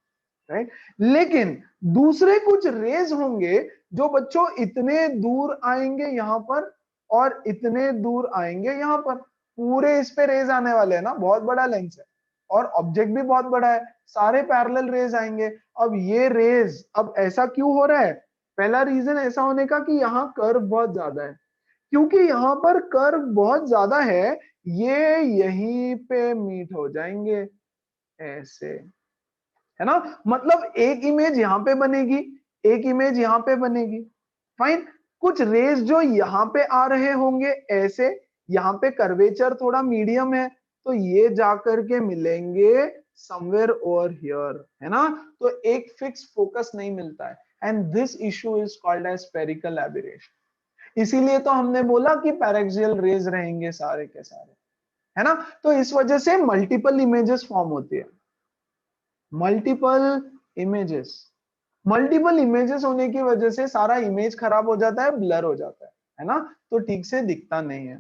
राइट। लेकिन दूसरे कुछ रेज होंगे जो बच्चों इतने दूर आएंगे यहां पर, और इतने दूर आएंगे यहां पर, पूरे इस पे रेज आने वाले हैं ना, बहुत बड़ा लेंस है और ऑब्जेक्ट भी बहुत बड़ा है, सारे पैरेलल रेज आएंगे। अब ये रेज, अब ऐसा क्यों हो रहा है? पहला रीजन ऐसा होने का कि यहाँ कर्व बहुत ज्यादा है, क्योंकि यहाँ पर कर्व बहुत ज्यादा है, ये यहीं पे मीट हो जाएंगे ऐसे, है ना। मतलब एक इमेज यहाँ पे बनेगी, एक इमेज यहाँ पे बनेगी, फाइन। कुछ रेज जो यहाँ पे आ रहे होंगे ऐसे, यहाँ पे कर्वेचर थोड़ा मीडियम है, तो ये जाकर के मिलेंगे समवेयर ओवर हियर, है ना। तो एक फिक्स फोकस नहीं मिलता है, and this issue is called as spherical aberration. इसीलिए तो हमने बोला कि पैरेक्सियल रेज रहेंगे सारे के सारे, है ना। तो इस वजह से मल्टीपल इमेजेस फॉर्म होती है, मल्टीपल इमेजेस। मल्टीपल इमेजेस होने की वजह से सारा इमेज खराब हो जाता है, ब्लर हो जाता है ना, तो ठीक से दिखता नहीं है।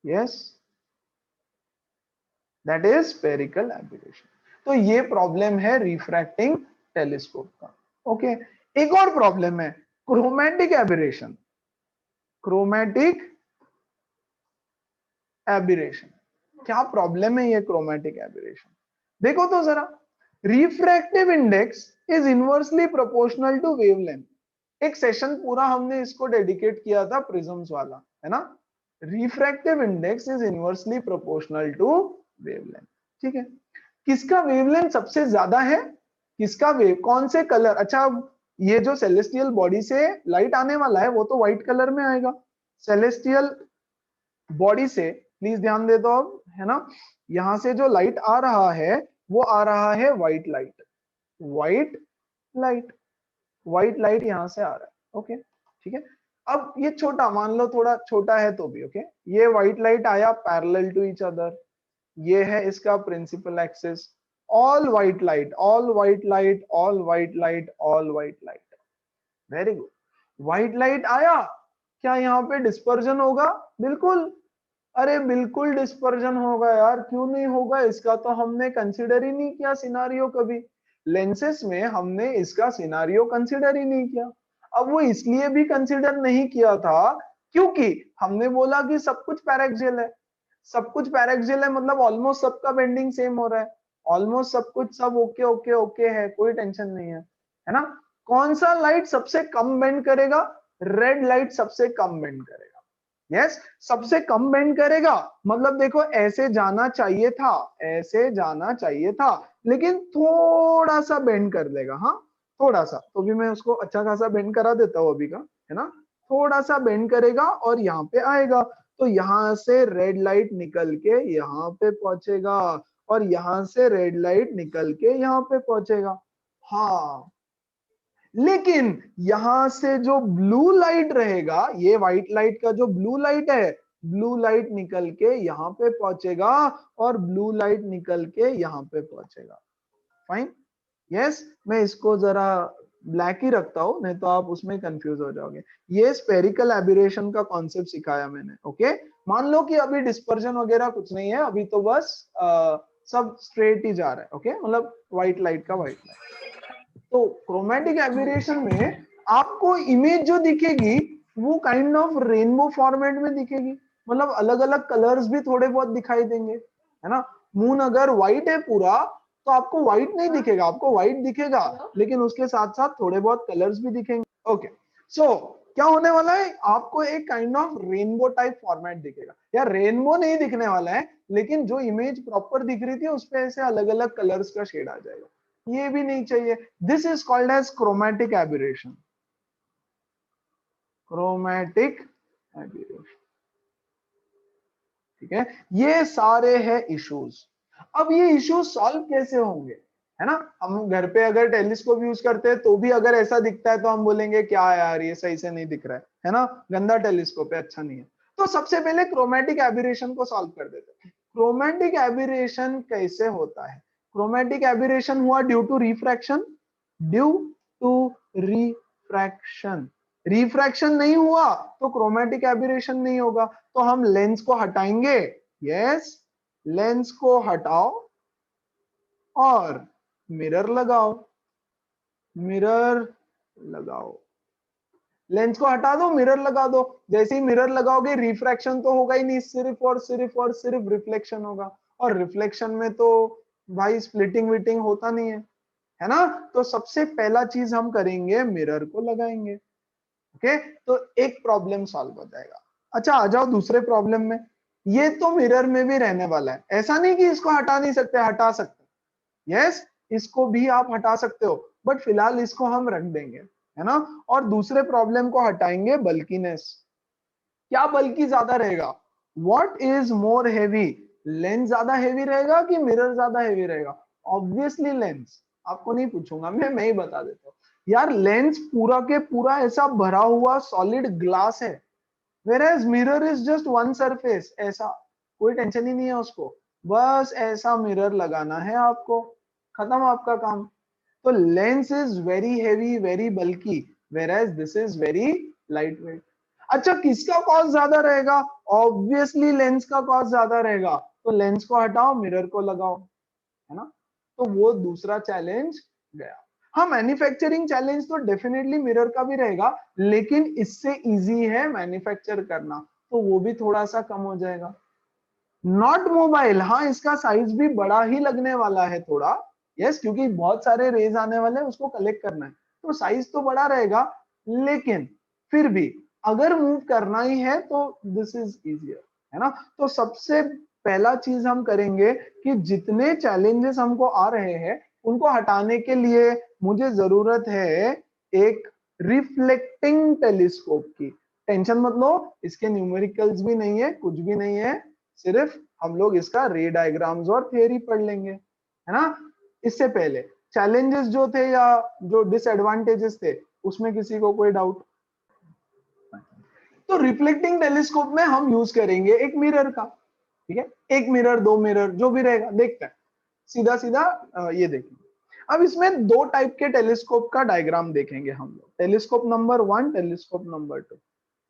Yes, that is spherical aberration. तो ये प्रॉब्लम है रिफ्रैक्टिंग टेलीस्कोप का। ओके, एक और प्रॉब्लम है क्रोमैटिक एब्रेशन। क्रोमैटिक एब्रेशन, क्या प्रॉब्लम है ये क्रोमैटिक एब्रेशन? देखो तो जरा, refractive index is inversely proportional to wavelength. एक सेशन पूरा हमने इसको डेडिकेट किया था प्रिज्म्स वाला, है ना। Refractive index is inversely proportional to wavelength, ठीक है। किसका वेवलेंथ सबसे ज्यादा है, किसका वेव, कौन से कलर, अच्छा ये जो सेलेस्टियल बॉडी से लाइट आने वाला है वो तो व्हाइट कलर में आएगा। सेलेस्टियल बॉडी से प्लीज ध्यान दे दो अब, है ना, यहां से जो लाइट आ रहा है वो आ रहा है white light, white light, white light यहां से आ रहा है। ओके, ठीक है। अब ये छोटा, मान लो थोड़ा छोटा है तो भी ओके, ये व्हाइट लाइट आया पैरेलल टू ईच अदर, ये है इसका principal axis, all white light, all white light, all white light, all white light, very good. White light आया, क्या यहाँ पे डिस्पर्जन होगा? बिल्कुल, अरे बिल्कुल डिस्पर्जन होगा यार, क्यों नहीं होगा, इसका तो हमने कंसिडर ही नहीं किया सिनारियो कभी। लेंसेस में हमने इसका सिनारियो कंसिडर ही नहीं किया। अब वो इसलिए भी कंसिडर नहीं किया था क्योंकि हमने बोला कि सब कुछ पैरेक्सियल है, सब कुछ पैरेक्सियल है, मतलब ऑलमोस्ट सबका बेंडिंग सेम हो रहा है, ऑलमोस्ट सब कुछ, सब ओके ओके ओके है, कोई टेंशन नहीं है ना। कौन सा लाइट सबसे कम बेंड करेगा? रेड लाइट सबसे कम बेंड करेगा। यस, सबसे कम बेंड करेगा, मतलब देखो ऐसे जाना चाहिए था, ऐसे जाना चाहिए था, लेकिन थोड़ा सा बेंड कर देगा, हाँ थोड़ा सा, तो भी मैं उसको अच्छा खासा बेंड करा देता हूँ अभी का, है ना। थोड़ा सा बेंड करेगा और यहाँ पे आएगा, तो यहाँ से रेड लाइट निकल के यहाँ पे पहुंचेगा, और यहाँ से रेड लाइट निकल के यहाँ पे पहुंचेगा। हाँ, लेकिन यहां से जो ब्लू लाइट रहेगा, ये व्हाइट लाइट का जो ब्लू लाइट है, ब्लू लाइट निकल के यहां पे पहुंचेगा, और ब्लू लाइट निकल के यहां पे पहुंचेगा। फाइन, यस, मैं इसको जरा ब्लैक ही रखता हूं, नहीं तो आप उसमें कंफ्यूज हो जाओगे। ये स्पेरिकल एब्रेशन का कॉन्सेप्ट सिखाया मैंने। ओके, मान लो कि अभी डिस्पर्जन वगैरह कुछ नहीं है, अभी तो बस सब स्ट्रेट ही जा रहा है। ओके, मतलब व्हाइट लाइट का व्हाइट लाइट। तो क्रोमैटिक एब्रेशन में आपको इमेज जो दिखेगी वो काइंड ऑफ रेनबो फॉर्मेट में दिखेगी, मतलब अलग अलग कलर्स भी थोड़े बहुत दिखाई देंगे, है ना। मून अगर व्हाइट है पूरा तो आपको व्हाइट नहीं दिखेगा, आपको व्हाइट दिखेगा, लेकिन उसके साथ साथ थोड़े बहुत कलर्स भी दिखेंगे। ओके, सो क्या होने वाला है, आपको एक kind of rainbow type format दिखेगा, या रेनबो नहीं दिखने वाला है, लेकिन जो इमेज प्रॉपर दिख रही थी उस पे ऐसे अलग अलग कलर्स का शेड आ जाएगा, ये भी नहीं चाहिए। This is called as chromatic aberration, chromatic aberration, ठीक है। ये सारे हैं इश्यूज। अब ये इश्यूज सॉल्व कैसे होंगे, है ना। हम घर पे अगर टेलीस्कोप यूज करते हैं तो भी अगर ऐसा दिखता है तो हम बोलेंगे क्या यार ये सही से नहीं दिख रहा है ना, गंदा टेलीस्कोप है, अच्छा नहीं है। तो सबसे पहले क्रोमैटिक एब्रेशन को सॉल्व कर देते हैं। क्रोमैटिक एब्रेशन कैसे होता है? क्रोमैटिक एब्रेशन हुआ due to refraction, due to refraction. Refraction नहीं हुआ तो क्रोमैटिक एब्रेशन नहीं होगा। तो हम लेंस को हटाएंगे, यस, लेंस को हटाओ और मिरर लगाओ, मिरर लगाओ, लेंस को हटा दो, मिरर लगा दो। जैसे ही मिरर लगाओगे रिफ्रैक्शन तो होगा ही नहीं, सिर्फ और सिर्फ और सिर्फ रिफ्लेक्शन होगा, और रिफ्लेक्शन में तो भाई स्प्लिटिंग विटिंग होता नहीं है ना। तो सबसे पहला चीज हम करेंगे, मिरर को लगाएंगे। ओके, तो एक प्रॉब्लम सॉल्व हो जाएगा। अच्छा आ जाओ दूसरे प्रॉब्लम में। ये तो मिरर में भी रहने वाला है, ऐसा नहीं कि इसको हटा नहीं सकते, हटा सकते, यस, इसको भी आप हटा सकते हो, बट फिलहाल इसको हम रख देंगे, है ना। और दूसरे प्रॉब्लम को हटाएंगे, बल्कीनेस। क्या बल्कि ज्यादा रहेगा? What is more heavy, lens ज्यादा हेवी रहेगा कि मिरर ज्यादा हेवी रहेगा? Obviously lens. आपको नहीं पूछूंगा मैं ही बता देता हूँ यार। लेंस पूरा के पूरा ऐसा भरा हुआ सॉलिड ग्लास है, whereas mirror is just one surface। ऐसा कोई टेंशन ही नहीं है उसको, बस ऐसा मिरर लगाना है आपको, खत्म आपका काम। तो lens is very heavy, very bulky, whereas this is very lightweight। अच्छा, किसका कॉस्ट ज्यादा रहेगा? ऑब्वियसली लेंस का कॉस्ट ज्यादा रहेगा, तो लेंस को हटाओ, मिरर को लगाओ, है ना? तो वो दूसरा चैलेंज गया। हाँ, मैन्युफैक्चरिंग चैलेंज तो डेफिनेटली मिरर का भी रहेगा, लेकिन इससे इजी है मैन्युफैक्चर करना, तो वो भी थोड़ा सा कम हो जाएगा। नॉट मोबाइल, हाँ इसका साइज भी बड़ा ही लगने वाला है थोड़ा, यस, क्योंकि बहुत सारे रेज आने वाले हैं, उसको कलेक्ट करना है, तो साइज तो बड़ा रहेगा, लेकिन फिर भी अगर मूव करना ही है तो दिस इज इजियर, है ना? तो सबसे पहला चीज हम करेंगे कि जितने चैलेंजेस हमको आ रहे हैं उनको हटाने के लिए मुझे जरूरत है एक रिफ्लेक्टिंग टेलीस्कोप की। टेंशन मत लो, इसके न्यूमेरिकल्स भी नहीं है, कुछ भी नहीं है, सिर्फ हम लोग इसका रे डायग्राम्स और थियरी पढ़ लेंगे, है ना? इससे पहले चैलेंजेस जो थे या जो डिसएडवांटेजेस थे उसमें किसी को कोई डाउट? तो रिफ्लेक्टिंग टेलीस्कोप में हम यूज करेंगे एक मिरर का, ठीक है? एक मिरर, दो मिरर, जो भी रहेगा, देखते हैं सीधा सीधा। ये देखिए, अब इसमें दो टाइप के टेलीस्कोप का डायग्राम देखेंगे हम लोग, telescope number 1, telescope number 2।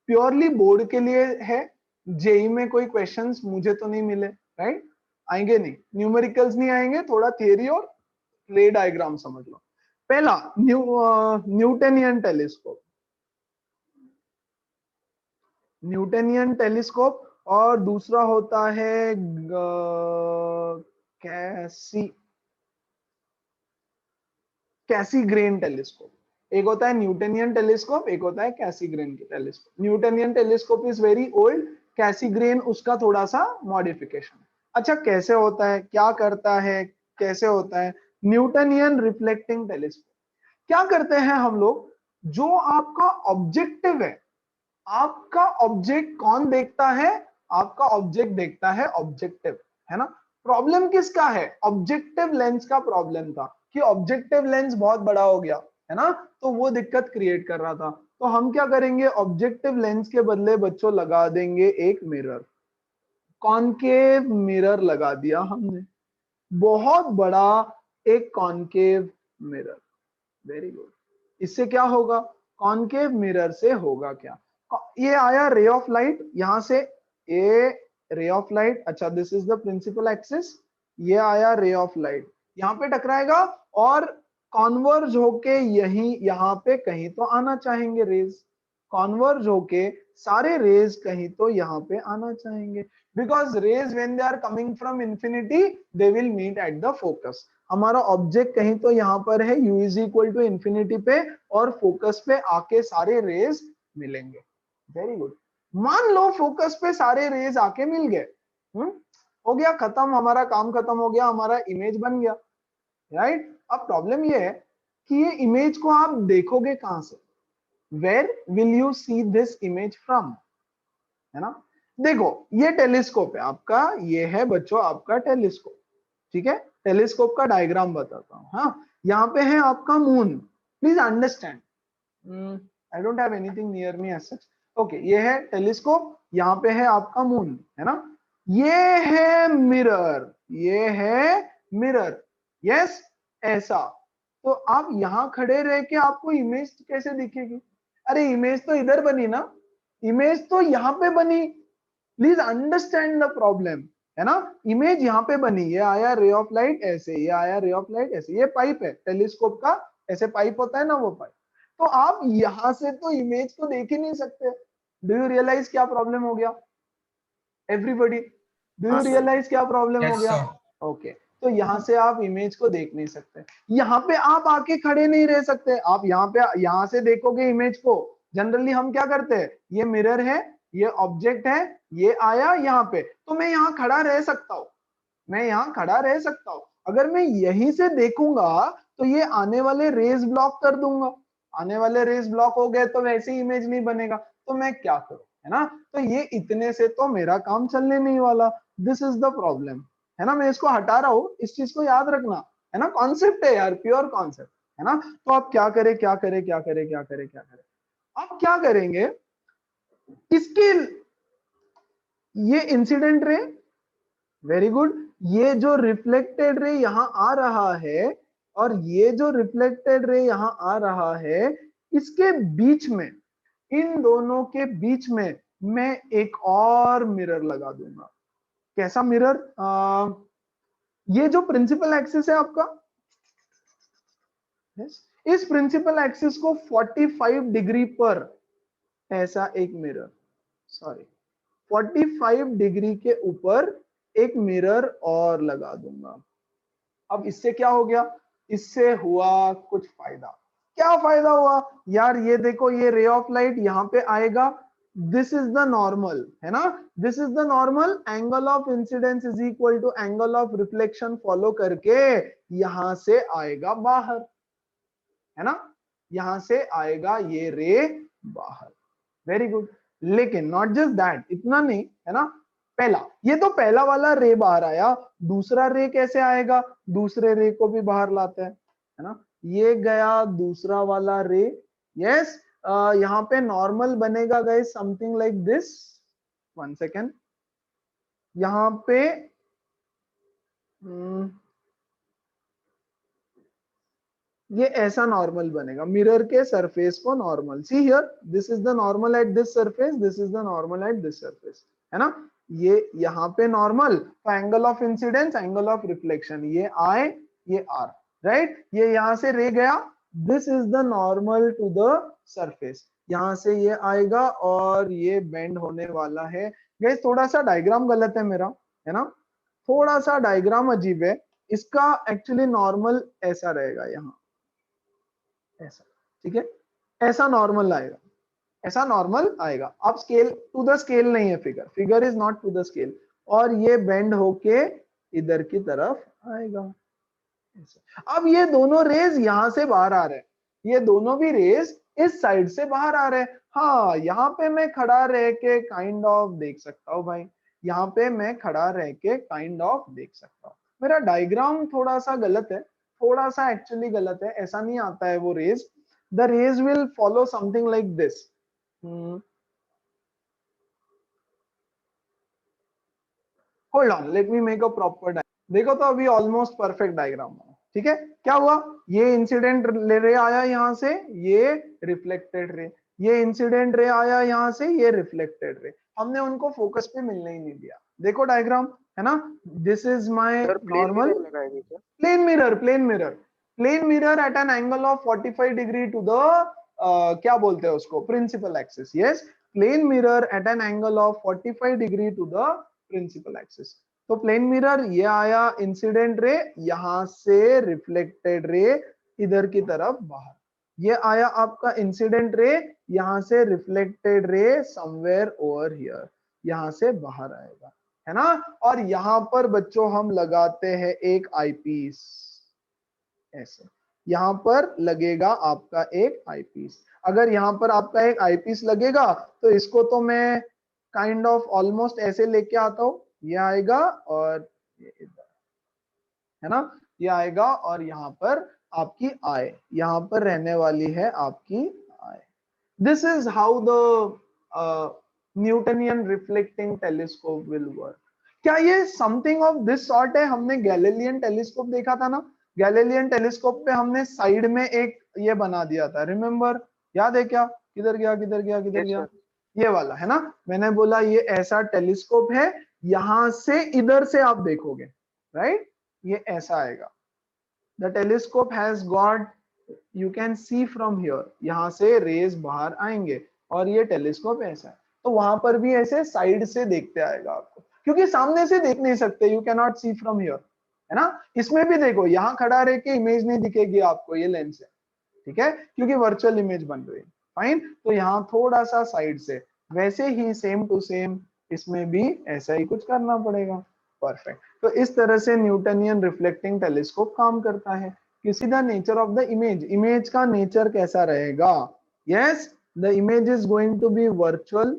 Purely board के लिए है, जेई में कोई क्वेश्चंस मुझे तो नहीं मिले, राइट? आएंगे नहीं, न्यूमेरिकल्स नहीं आएंगे, थोड़ा थियरी और रे डायग्राम समझ लो। पहला न्यूटनियन टेलीस्कोप, न्यूटनियन टेलीस्कोप, और दूसरा होता है कैसीग्रेन टेलीस्कोप। एक होता है न्यूटनियन टेलीस्कोप, एक होता है Cassegrain telescope. Newtonian telescope is very old, Cassegrain उसका थोड़ा सा मॉडिफिकेशन। अच्छा, कैसे होता है, क्या करता है, कैसे होता है? न्यूटनियन रिफ्लेक्टिंग टेलीस्कोप क्या करते हैं हम लोग, जो आपका ऑब्जेक्टिव है, आपका ऑब्जेक्ट कौन देखता है? आपका ऑब्जेक्ट देखता है ऑब्जेक्टिव, है ना? प्रॉब्लम किसका है? ऑब्जेक्टिव लेंस का प्रॉब्लम था कि ऑब्जेक्टिव लेंस बहुत बड़ा हो गया, है ना? तो वो दिक्कत क्रिएट कर रहा था। तो हम क्या करेंगे, ऑब्जेक्टिव लेंस के बदले बच्चों लगा देंगे एक मिरर, कॉनकेव मिरर लगा दिया हमने, बहुत बड़ा एक कॉनकेव मिरर। Very good. इससे क्या होगा? कॉनकेव मिरर से होगा क्या? ये आया रे ऑफ लाइट, यहां से ए रे ऑफ लाइट, अच्छा this is the principal axis, ये आया रे ऑफ लाइट, यहाँ पे टकराएगा और कॉन्वर्ज होके यही यहाँ पे कहीं तो आना चाहेंगे रेज, कॉन्वर्ज होके सारे रेज कहीं तो यहाँ पे आना चाहेंगे, because rays when they are coming from infinity they will meet at the focus. हमारा ऑब्जेक्ट कहीं तो यहाँ पर है u is equal to infinity पे, और फोकस पे आके सारे रेज मिलेंगे। Very good. मान लो फोकस पे सारे रेज आके मिल गए, हो गया खत्म, हमारा काम खत्म हो गया, हमारा इमेज बन गया, राइट? अब प्रॉब्लम ये है कि ये इमेज को आप देखोगे कहां से? Where will you see this image from, है ना? देखो, ये टेलीस्कोप है आपका, ये है बच्चों आपका टेलीस्कोप, ठीक है? टेलीस्कोप का डायग्राम बताता हूं। हाँ, यहाँ पे है आपका moon, please understand, I don't have anything near me as such. Okay, ये है टेलीस्कोप, यहाँ पे है आपका मून, है ना? ये है मिरर, ये है मिरर, यस, ऐसा। तो आप यहाँ खड़े रह के आपको इमेज कैसे दिखेगी? अरे इमेज तो इधर बनी ना, इमेज तो यहाँ पे बनी, प्लीज अंडरस्टैंड द प्रॉब्लम, है ना? इमेज यहाँ पे बनी, ये आया रे ऑफ लाइट ऐसे, ये आया रे ऑफ लाइट ऐसे, ये पाइप है टेलीस्कोप का, ऐसे पाइप होता है ना, वो पाइप। तो आप यहां से तो इमेज को देख ही नहीं सकते। डू यू रियलाइज क्या प्रॉब्लम हो गया? एवरीबडी, डू हाँ यू सर। रियलाइज क्या प्रॉब्लम हो यस गया? सर। ओके, तो यहाँ से आप इमेज को देख नहीं सकते, यहाँ पे आप आके खड़े नहीं रह सकते, आप यहाँ पे यहाँ से देखोगे इमेज को। जनरली हम क्या करते हैं, ये मिरर है, ये ऑब्जेक्ट है, ये आया यहाँ पे, तो मैं यहाँ खड़ा रह सकता हूँ, मैं यहाँ खड़ा रह सकता हूँ। अगर मैं यहीं से देखूंगा तो ये आने वाले रेज ब्लॉक कर दूंगा, आने वाले रेज ब्लॉक हो गए तो वैसे ही इमेज नहीं बनेगा, तो मैं क्या करूं, है ना? तो ये इतने से तो मेरा काम चलने नहीं वाला, दिस इज द प्रॉब्लम, है ना। मैं इसको हटा रहा हूं, इस चीज को याद रखना, है ना। कॉन्सेप्ट है यार, प्योर कॉन्सेप्ट, है ना। तो आप क्या करें, क्या करें, क्या करें, क्या करें, क्या करें, आप क्या करेंगे, इसके ये इंसिडेंट रे, वेरी गुड, ये जो रिफ्लेक्टेड रे यहां आ रहा है और ये जो रिफ्लेक्टेड रे यहां आ रहा है, इसके बीच में, इन दोनों के बीच में मैं एक और मिरर लगा दूंगा। कैसा मिरर? ये जो प्रिंसिपल एक्सिस है आपका, इस प्रिंसिपल एक्सिस को 45 डिग्री पर ऐसा एक मिरर, सॉरी 45 डिग्री के ऊपर एक मिरर और लगा दूंगा। अब इससे क्या हो गया, इससे हुआ कुछ फायदा। क्या फायदा हुआ यार, ये देखो, ये रे ऑफ लाइट यहां पे आएगा, दिस इज द नॉर्मल, है ना, this is the normal, angle of incidence is equal to angle of reflection follow करके यहां से आएगा बाहर, है ना, यहां से आएगा ये रे बाहर। Very good. लेकिन नॉट जस्ट दैट, इतना नहीं, है ना, पहला, ये तो पहला वाला रे बाहर आया, दूसरा रे कैसे आएगा, दूसरे रे को भी बाहर लाते हैं, है ना, ये गया दूसरा वाला रे, यस, यहाँ पे नॉर्मल बनेगा guys something like this, 1 second, यहाँ पे ये ऐसा नॉर्मल बनेगा, मिरर के सरफेस को normal, see here, this is the normal at this surface, this is the normal at this surface, है ना, ये यहाँ पे नॉर्मल, तो angle of incidence, angle of reflection, ये आई, ये आर, राइट, ये यहाँ से रे गया, this is the normal to the surface, यहाँ से ये आएगा और ये बेंड होने वाला है। गाइस थोड़ा सा डायग्राम गलत है मेरा, है ना, थोड़ा सा डायग्राम अजीब है, इसका एक्चुअली नॉर्मल ऐसा रहेगा, यहाँ ऐसा, ठीक है, ऐसा नॉर्मल आएगा, ऐसा नॉर्मल आएगा। अब स्केल टू द स्केल नहीं है, figure, figure is not to the scale, और ये बेंड होके इधर की तरफ आएगा। अब ये दोनों रेज यहां से बाहर आ रहे हैं, ये दोनों भी रेज इस साइड से बाहर आ रहे हैं। हाँ, यहाँ पे मैं खड़ा रह के काइंड ऑफ देख सकता हूँ भाई, यहाँ पे मैं खड़ा रह के काइंड ऑफ देख सकता हूँ। मेरा डायग्राम थोड़ा सा गलत है, थोड़ा सा एक्चुअली गलत है, ऐसा नहीं आता है वो rays, the rays will follow something like this. Hold on, let me make a proper diagram. देखो तो अभी ऑलमोस्ट परफेक्ट डायग्राम है, ठीक है। क्या हुआ, ये इंसिडेंट रे आया यहाँ से, ये रिफ्लेक्टेड रे, ये इंसिडेंट रे आया यहाँ से, ये रिफ्लेक्टेड रे, हमने उनको फोकस पे मिलने ही नहीं दिया। देखो डायग्राम, है ना, this is my normal plane mirror, plane mirror, plane mirror at an angle of 45 degree to the क्या बोलते हैं उसको, principal axis, yes, plane mirror at an angle of 45 degree to the principal axis. तो plane mirror, ये आया incident ray, यहां से reflected ray इधर की तरफ बाहर, ये आया आपका इंसिडेंट रे, यहां से reflected ray somewhere over here, यहां से बाहर आएगा, है ना। और यहां पर बच्चों हम लगाते हैं एक आईपीस, ऐसे यहां पर लगेगा आपका एक आईपीस। अगर यहां पर आपका एक आईपीस लगेगा तो इसको तो मैं काइंड ऑफ ऑलमोस्ट ऐसे लेके आता हूं, ये आएगा और ये इधर, है ना, ये आएगा और यहाँ पर आपकी आई, यहाँ पर रहने वाली है आपकी eye. This is how the Newtonian reflecting telescope will work. क्या ये समथिंग ऑफ दिस सॉर्ट है? हमने गैलीलियन टेलीस्कोप देखा था ना, गैलीलियन टेलीस्कोप पे हमने साइड में एक ये बना दिया था, रिमेम्बर, याद है क्या, किधर गया, किधर गया, किधर गया, ये वाला, है ना, मैंने बोला ये ऐसा टेलीस्कोप है, यहां से इधर से आप देखोगे, राइट, ये ऐसा आएगा, the telescope has got, you can see from here, यहां से रेज बाहर आएंगे और ये टेलीस्कोप ऐसा है, तो वहां पर भी ऐसे साइड से देखते आएगा आपको, क्योंकि सामने से देख नहीं सकते, you can not see from here, है ना। इसमें भी देखो, यहाँ खड़ा रह के इमेज नहीं दिखेगी आपको, ये लेंस है, ठीक है, क्योंकि वर्चुअल इमेज बन रही है, फाइन, तो यहाँ थोड़ा सा साइड से, वैसे ही सेम टू सेम इसमें भी ऐसा ही कुछ करना पड़ेगा, परफेक्ट। तो इस तरह से न्यूटनियन रिफ्लेक्टिंग टेलीस्कोप काम करता है। किसी the nature of the image, image का नेचर कैसा रहेगा, yes, the image is going to be virtual.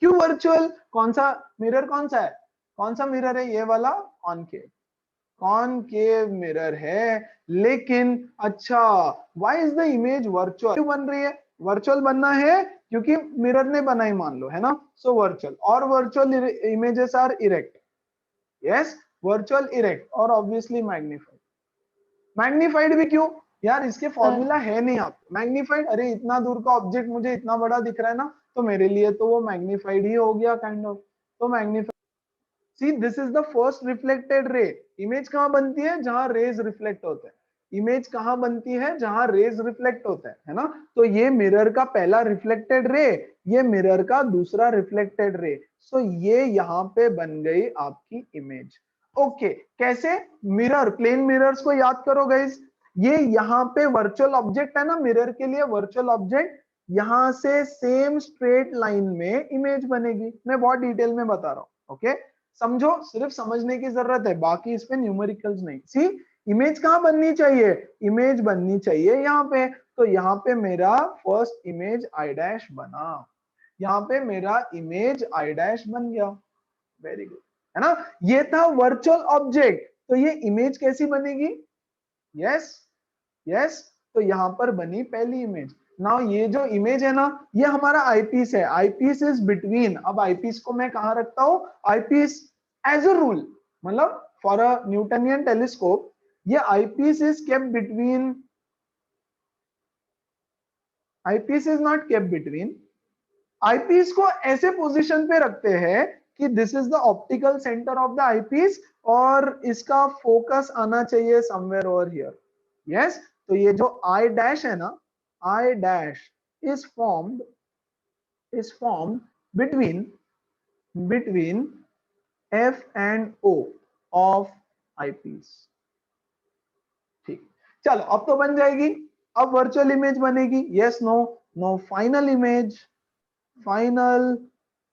क्यों वर्चुअल, कौन सा मिरर, कौन सा है, कौन सा मिरर है? ये वाला कॉनकेव, कॉनकेव मिरर है। लेकिन अच्छा, why is the image virtual? क्यों बन रही है? वर्चुअल बनना है क्योंकि मिरर ने बनाई मान लो, है ना, सो वर्चुअल। और virtual images are erect, yes, virtual erect और ऑब्वियसली मैग्नीफाइड। मैग्नीफाइड भी क्यों यार? इसके फॉर्मूला है नहीं आप मैग्नीफाइड। अरे इतना दूर का ऑब्जेक्ट मुझे इतना बड़ा दिख रहा है ना, तो मेरे लिए तो वो मैग्नीफाइड ही हो गया काइंड ऑफ। तो magnified, see this is the first reflected ray. Image कहां बनती है? जहां रेज रिफ्लेक्ट होते हैं। इमेज कहां बनती है? जहां रेज रिफ्लेक्ट होता है ना। तो ये मिरर का पहला रिफ्लेक्टेड रे, ये मिरर का दूसरा रिफ्लेक्टेड रे। सो ये यहाँ पे बन गई आपकी इमेज। ओके, कैसे? मिरर, प्लेन मिरर्स को याद करो गाइस। ये यहाँ पे वर्चुअल ऑब्जेक्ट है ना, मिरर के लिए वर्चुअल ऑब्जेक्ट, यहां से सेम स्ट्रेट लाइन में इमेज बनेगी। मैं बहुत डिटेल में बता रहा हूं, ओके, समझो, सिर्फ समझने की जरूरत है, बाकी इसमें न्यूमेरिकल्स नहीं। सी, इमेज कहां बननी चाहिए? इमेज बननी चाहिए यहाँ पे। तो यहाँ पे मेरा फर्स्ट इमेज आई डैश बना, यहाँ पे मेरा इमेज आई डैश बन गया। वेरी गुड, है ना। ये था वर्चुअल ऑब्जेक्ट, तो ये इमेज कैसी बनेगी? यस, यस, तो यहाँ पर बनी पहली इमेज। नाउ ये जो इमेज है ना, ये हमारा आईपीस है। आईपीस इज बिटवीन, अब आईपीस को मैं कहां रखता हूं? आईपीस एज अ रूल, मतलब फॉर अ न्यूटनियन टेलीस्कोप, ये eyepiece is kept between, eyepiece is not kept between, eyepiece को ऐसे पोजीशन पे रखते हैं कि this is the optical centre of the eyepiece और इसका फोकस आना चाहिए समवेयर ओवर हियर। यस, तो ये जो आई डैश है ना, आई dash is formed between F and O of eyepiece। ठीक, चलो अब तो बन जाएगी। अब वर्चुअल इमेज बनेगी, yes, no, no, final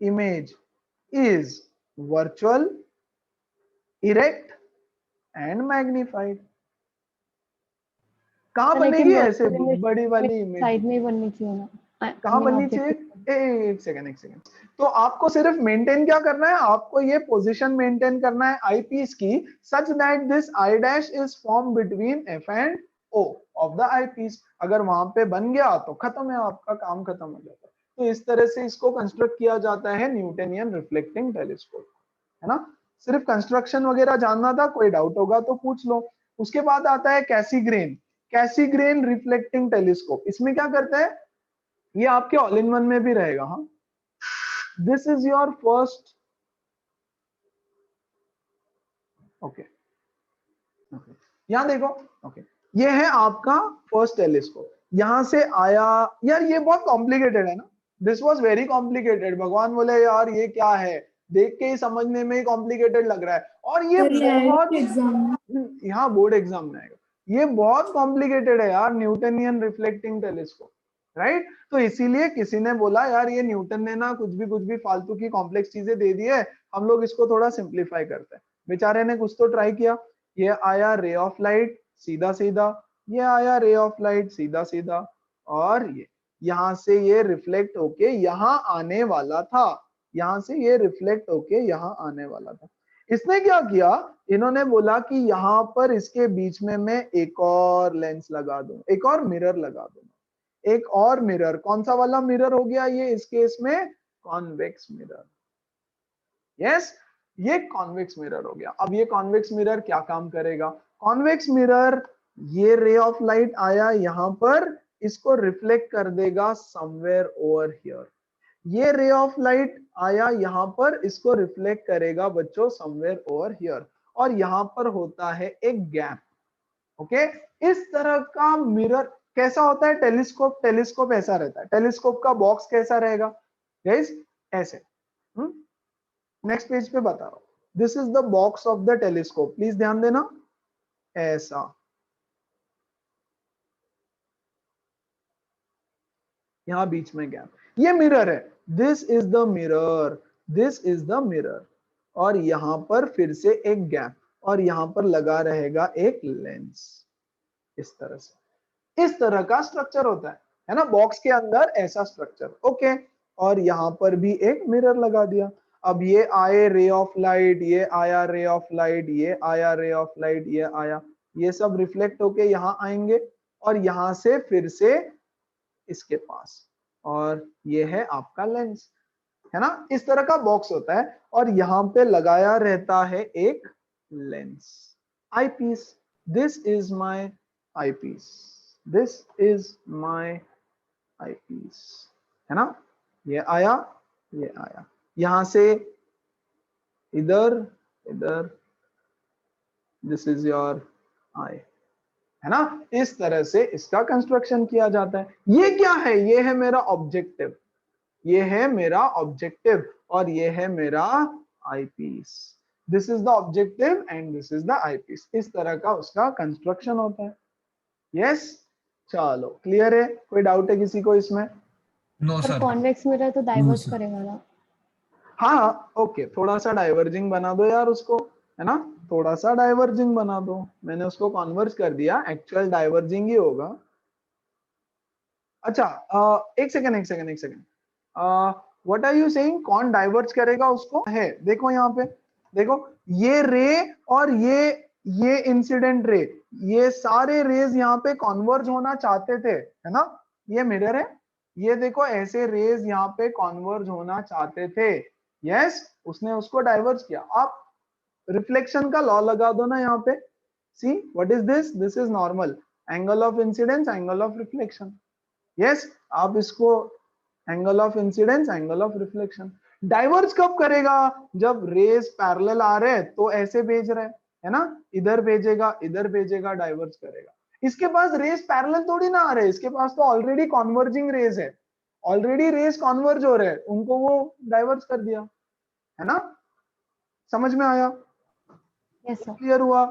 image is virtual, erect and magnified. कहां लेकिन बनेगी ऐसे वर्चुअल इमेज बड़ी वाली इमेज? साइड में ही बननी चाहिए ना, कहां अपने बननी चाहिए? ऑब्जेक्टिव। एक सेकंड। तो आपको सिर्फ मेंटेन क्या करना है? आपको ये पोजीशन मेंटेन करना है आईपीस की, such that this I dash is form between F and O of the eyepiece. अगर वहां पे बन गया तो खत्म है, आपका काम खत्म हो जाता है। तो इस तरह से इसको कंस्ट्रक्ट किया जाता है न्यूटनियन रिफ्लेक्टिंग टेलीस्कोप, है ना। सिर्फ कंस्ट्रक्शन वगैरह जानना था, कोई डाउट होगा तो पूछ लो। उसके बाद आता है कैसीग्रेन रिफ्लेक्टिंग टेलीस्कोप। इसमें क्या करता है? ये आपके ऑल इन वन में भी रहेगा। हाँ, this is your first, okay, यहां देखो, ओके, ये है आपका फर्स्ट टेलीस्कोप। यहां से आया, यार ये बहुत कॉम्प्लिकेटेड है ना, दिस वाज वेरी कॉम्प्लिकेटेड। भगवान बोले यार ये क्या है, देख के ही समझने में ही कॉम्प्लिकेटेड लग रहा है, और ये बहुत, यहाँ बोर्ड एग्जाम में आएगा। ये बहुत कॉम्प्लिकेटेड है यार, न्यूटनियन रिफ्लेक्टिंग टेलीस्कोप, राइट। तो इसीलिए किसी ने बोला यार ये न्यूटन ने ना कुछ भी फालतू की कॉम्प्लेक्स चीजें दे दी है, हम लोग इसको थोड़ा सिंप्लीफाई करते हैं। बेचारे ने कुछ तो ट्राई किया। ये आया रे ऑफ लाइट सीधा सीधा, ये आया रे ऑफ लाइट सीधा सीधा, और ये यहां से ये रिफ्लेक्ट होके यहां आने वाला था, यहां से ये रिफ्लेक्ट होके यहां आने वाला था। इसने क्या किया? इन्होंने बोला कि यहां पर इसके बीच में मैं एक और लेंस लगा दूं, एक और मिरर लगा दूं, एक और मिरर। कौन सा वाला मिरर हो गया ये इस केस में? Convex mirror. यस, ये कॉन्वेक्स मिरर हो गया। अब ये कॉन्वेक्स मिरर क्या काम करेगा? कॉन्वेक्स मिरर, ये रे ऑफ लाइट आया यहां पर, इसको रिफ्लेक्ट कर देगा समवेयर ओवर हियर। ये रे ऑफ लाइट आया यहां पर, इसको रिफ्लेक्ट करेगा बच्चों समवेयर ओवर हियर, और यहां पर होता है एक गैप। ओके, इस तरह का मिरर कैसा होता है? टेलीस्कोप ऐसा रहता है। टेलीस्कोप का बॉक्स कैसा रहेगा गाइस? ऐसे। नेक्स्ट पेज पे बता रहा हूं, this is the box of the telescope, please ध्यान देना, ऐसा। यहां बीच में गैप, ये मिरर है, this is the mirror, this is the mirror, और यहां पर फिर से एक गैप, और यहां पर लगा रहेगा एक लेंस। इस तरह से, इस तरह का स्ट्रक्चर होता है ना, बॉक्स के अंदर ऐसा स्ट्रक्चर। ओके, और यहां पर भी एक मिरर लगा दिया। अब ये आए रे ऑफ लाइट, ये आया रे ऑफ लाइट, ये आया रे ऑफ लाइट, ये आया, ये सब रिफ्लेक्ट होके यहाँ आएंगे और यहाँ से फिर से इसके पास, और ये है आपका लेंस, है ना। इस तरह का बॉक्स होता है और यहाँ पे लगाया रहता है एक lens, eyepiece. This is my eyepiece, this is my eyepiece, है ना। ये आया, ये आया, यहां से इधर इधर, दिस इज योर आई, है ना। इस तरह से इसका कंस्ट्रक्शन किया जाता है। ये क्या है, ये है मेरा ऑब्जेक्टिव, ये है मेरा ऑब्जेक्टिव और ये है मेरा eyepiece. This is the objective and this is the eyepiece. इस तरह का उसका कंस्ट्रक्शन होता है। यस, चलो क्लियर है, कोई डाउट है किसी को इसमें? नो पर सर। कॉन्वेक्स मिरर तो डाइवर्ज करेगा ना। हाँ ओके, थोड़ा सा डाइवर्जिंग बना दो यार उसको, है ना, थोड़ा सा डाइवर्जिंग बना दो। मैंने उसको कॉन्वर्ज कर दिया, एक्चुअल डाइवर्जिंग ही होगा। अच्छा एक सेकंड एक सेकंड एक second, what are you saying, कौन डाइवर्ज करेगा उसको? है देखो यहाँ पे, देखो ये रे और ये इंसिडेंट रे, ये सारे रेज यहाँ पे कॉन्वर्ज होना चाहते थे, है ना। ये मिरर है, ये देखो ऐसे रेज यहाँ पे कॉन्वर्ज होना चाहते थे। यस, उसने उसको डाइवर्ज किया। आप रिफ्लेक्शन का लॉ लगा दो ना यहाँ पे, see what is this, this is normal, angle of incidence, angle of reflection. Yes, आप इसको angle of incidence, angle of reflection. Diverge कब करेगा, जब रेज पैरेलल आ रहे हैं तो ऐसे भेज रहे है ना, इधर भेजेगा इधर भेजेगा, डाइवर्ज करेगा। इसके पास रेज पैरेलल थोड़ी ना आ रहे, इसके पास तो ऑलरेडी कॉन्वर्जिंग रेज है, ऑलरेडी रेज कॉन्वर्ज हो रहे हैं, उनको वो डाइवर्ज कर दिया, है ना। समझ में आया? Yes sir. क्लियर हुआ?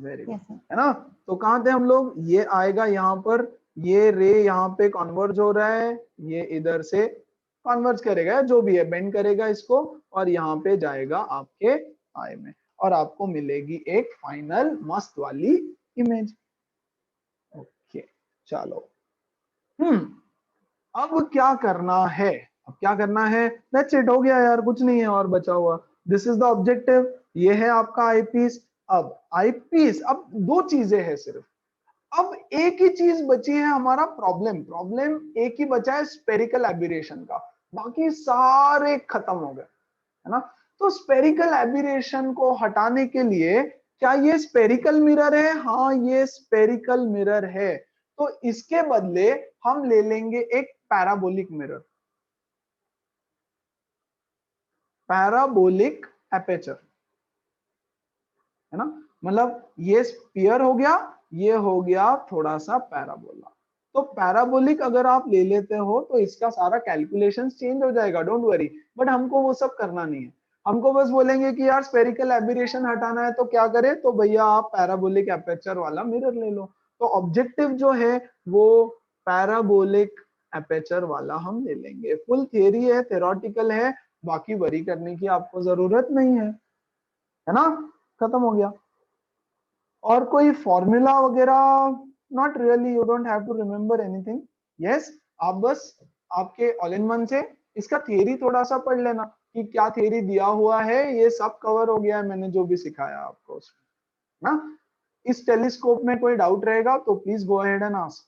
वेरी गुड, है ना। तो कहाँ थे हम लोग, ये आएगा यहाँ पर, ये रे यहाँ पे कन्वर्ज हो रहा है, ये इधर से कन्वर्ज करेगा, जो भी है बेंड करेगा इसको और यहाँ पे जाएगा आपके आई में, और आपको मिलेगी एक फाइनल मस्त वाली इमेज। ओके चलो, अब क्या करना है, अब क्या करना है, दैट्स इट, हो गया यार, कुछ नहीं है और बचा हुआ। दिस इज द ऑब्जेक्टिव, ये है आपका आई पीस। अब आई पीस, अब दो चीजें हैं सिर्फ, अब एक ही चीज बची है हमारा प्रॉब्लम, प्रॉब्लम एक ही बचा है स्पेरिकल एब्यूरेशन का, बाकी सारे खत्म हो गए, है ना। तो स्पेरिकल एब्यूरेशन को हटाने के लिए, क्या ये स्पेरिकल मिरर है? हाँ ये स्पेरिकल मिरर है, तो इसके बदले हम ले लेंगे एक पैराबोलिक मिरर, पैराबोलिक एपेचर, है ना। मतलब ये स्फीयर हो गया, ये हो गया थोड़ा सा पैराबोला। तो पैराबोलिक अगर आप ले लेते हो तो इसका सारा कैलकुलेशन चेंज हो जाएगा, डोंट वरी। बट हमको वो सब करना नहीं है, हमको बस बोलेंगे कि यार स्पेरिकल एब्यूरेशन हटाना है तो क्या करें, तो भैया आप पैराबोलिक एपेचर वाला मिरर ले लो। तो ऑब्जेक्टिव जो है वो पैराबोलिक एपेचर वाला हम ले लेंगे। फुल थियरी है, थेरोटिकल है, बाकी वरी करने की आपको जरूरत नहीं है ना। खत्म हो गया। और कोई फॉर्मूला वगैरह? Not really, you don't have to remember anything. Yes, आप बस आपके ऑल इन वन से इसका थियरी थोड़ा सा पढ़ लेना कि क्या थियरी दिया हुआ है, ये सब कवर हो गया है मैंने जो भी सिखाया आपको उसमें ना। इस टेलीस्कोप में कोई डाउट रहेगा तो please go ahead and ask.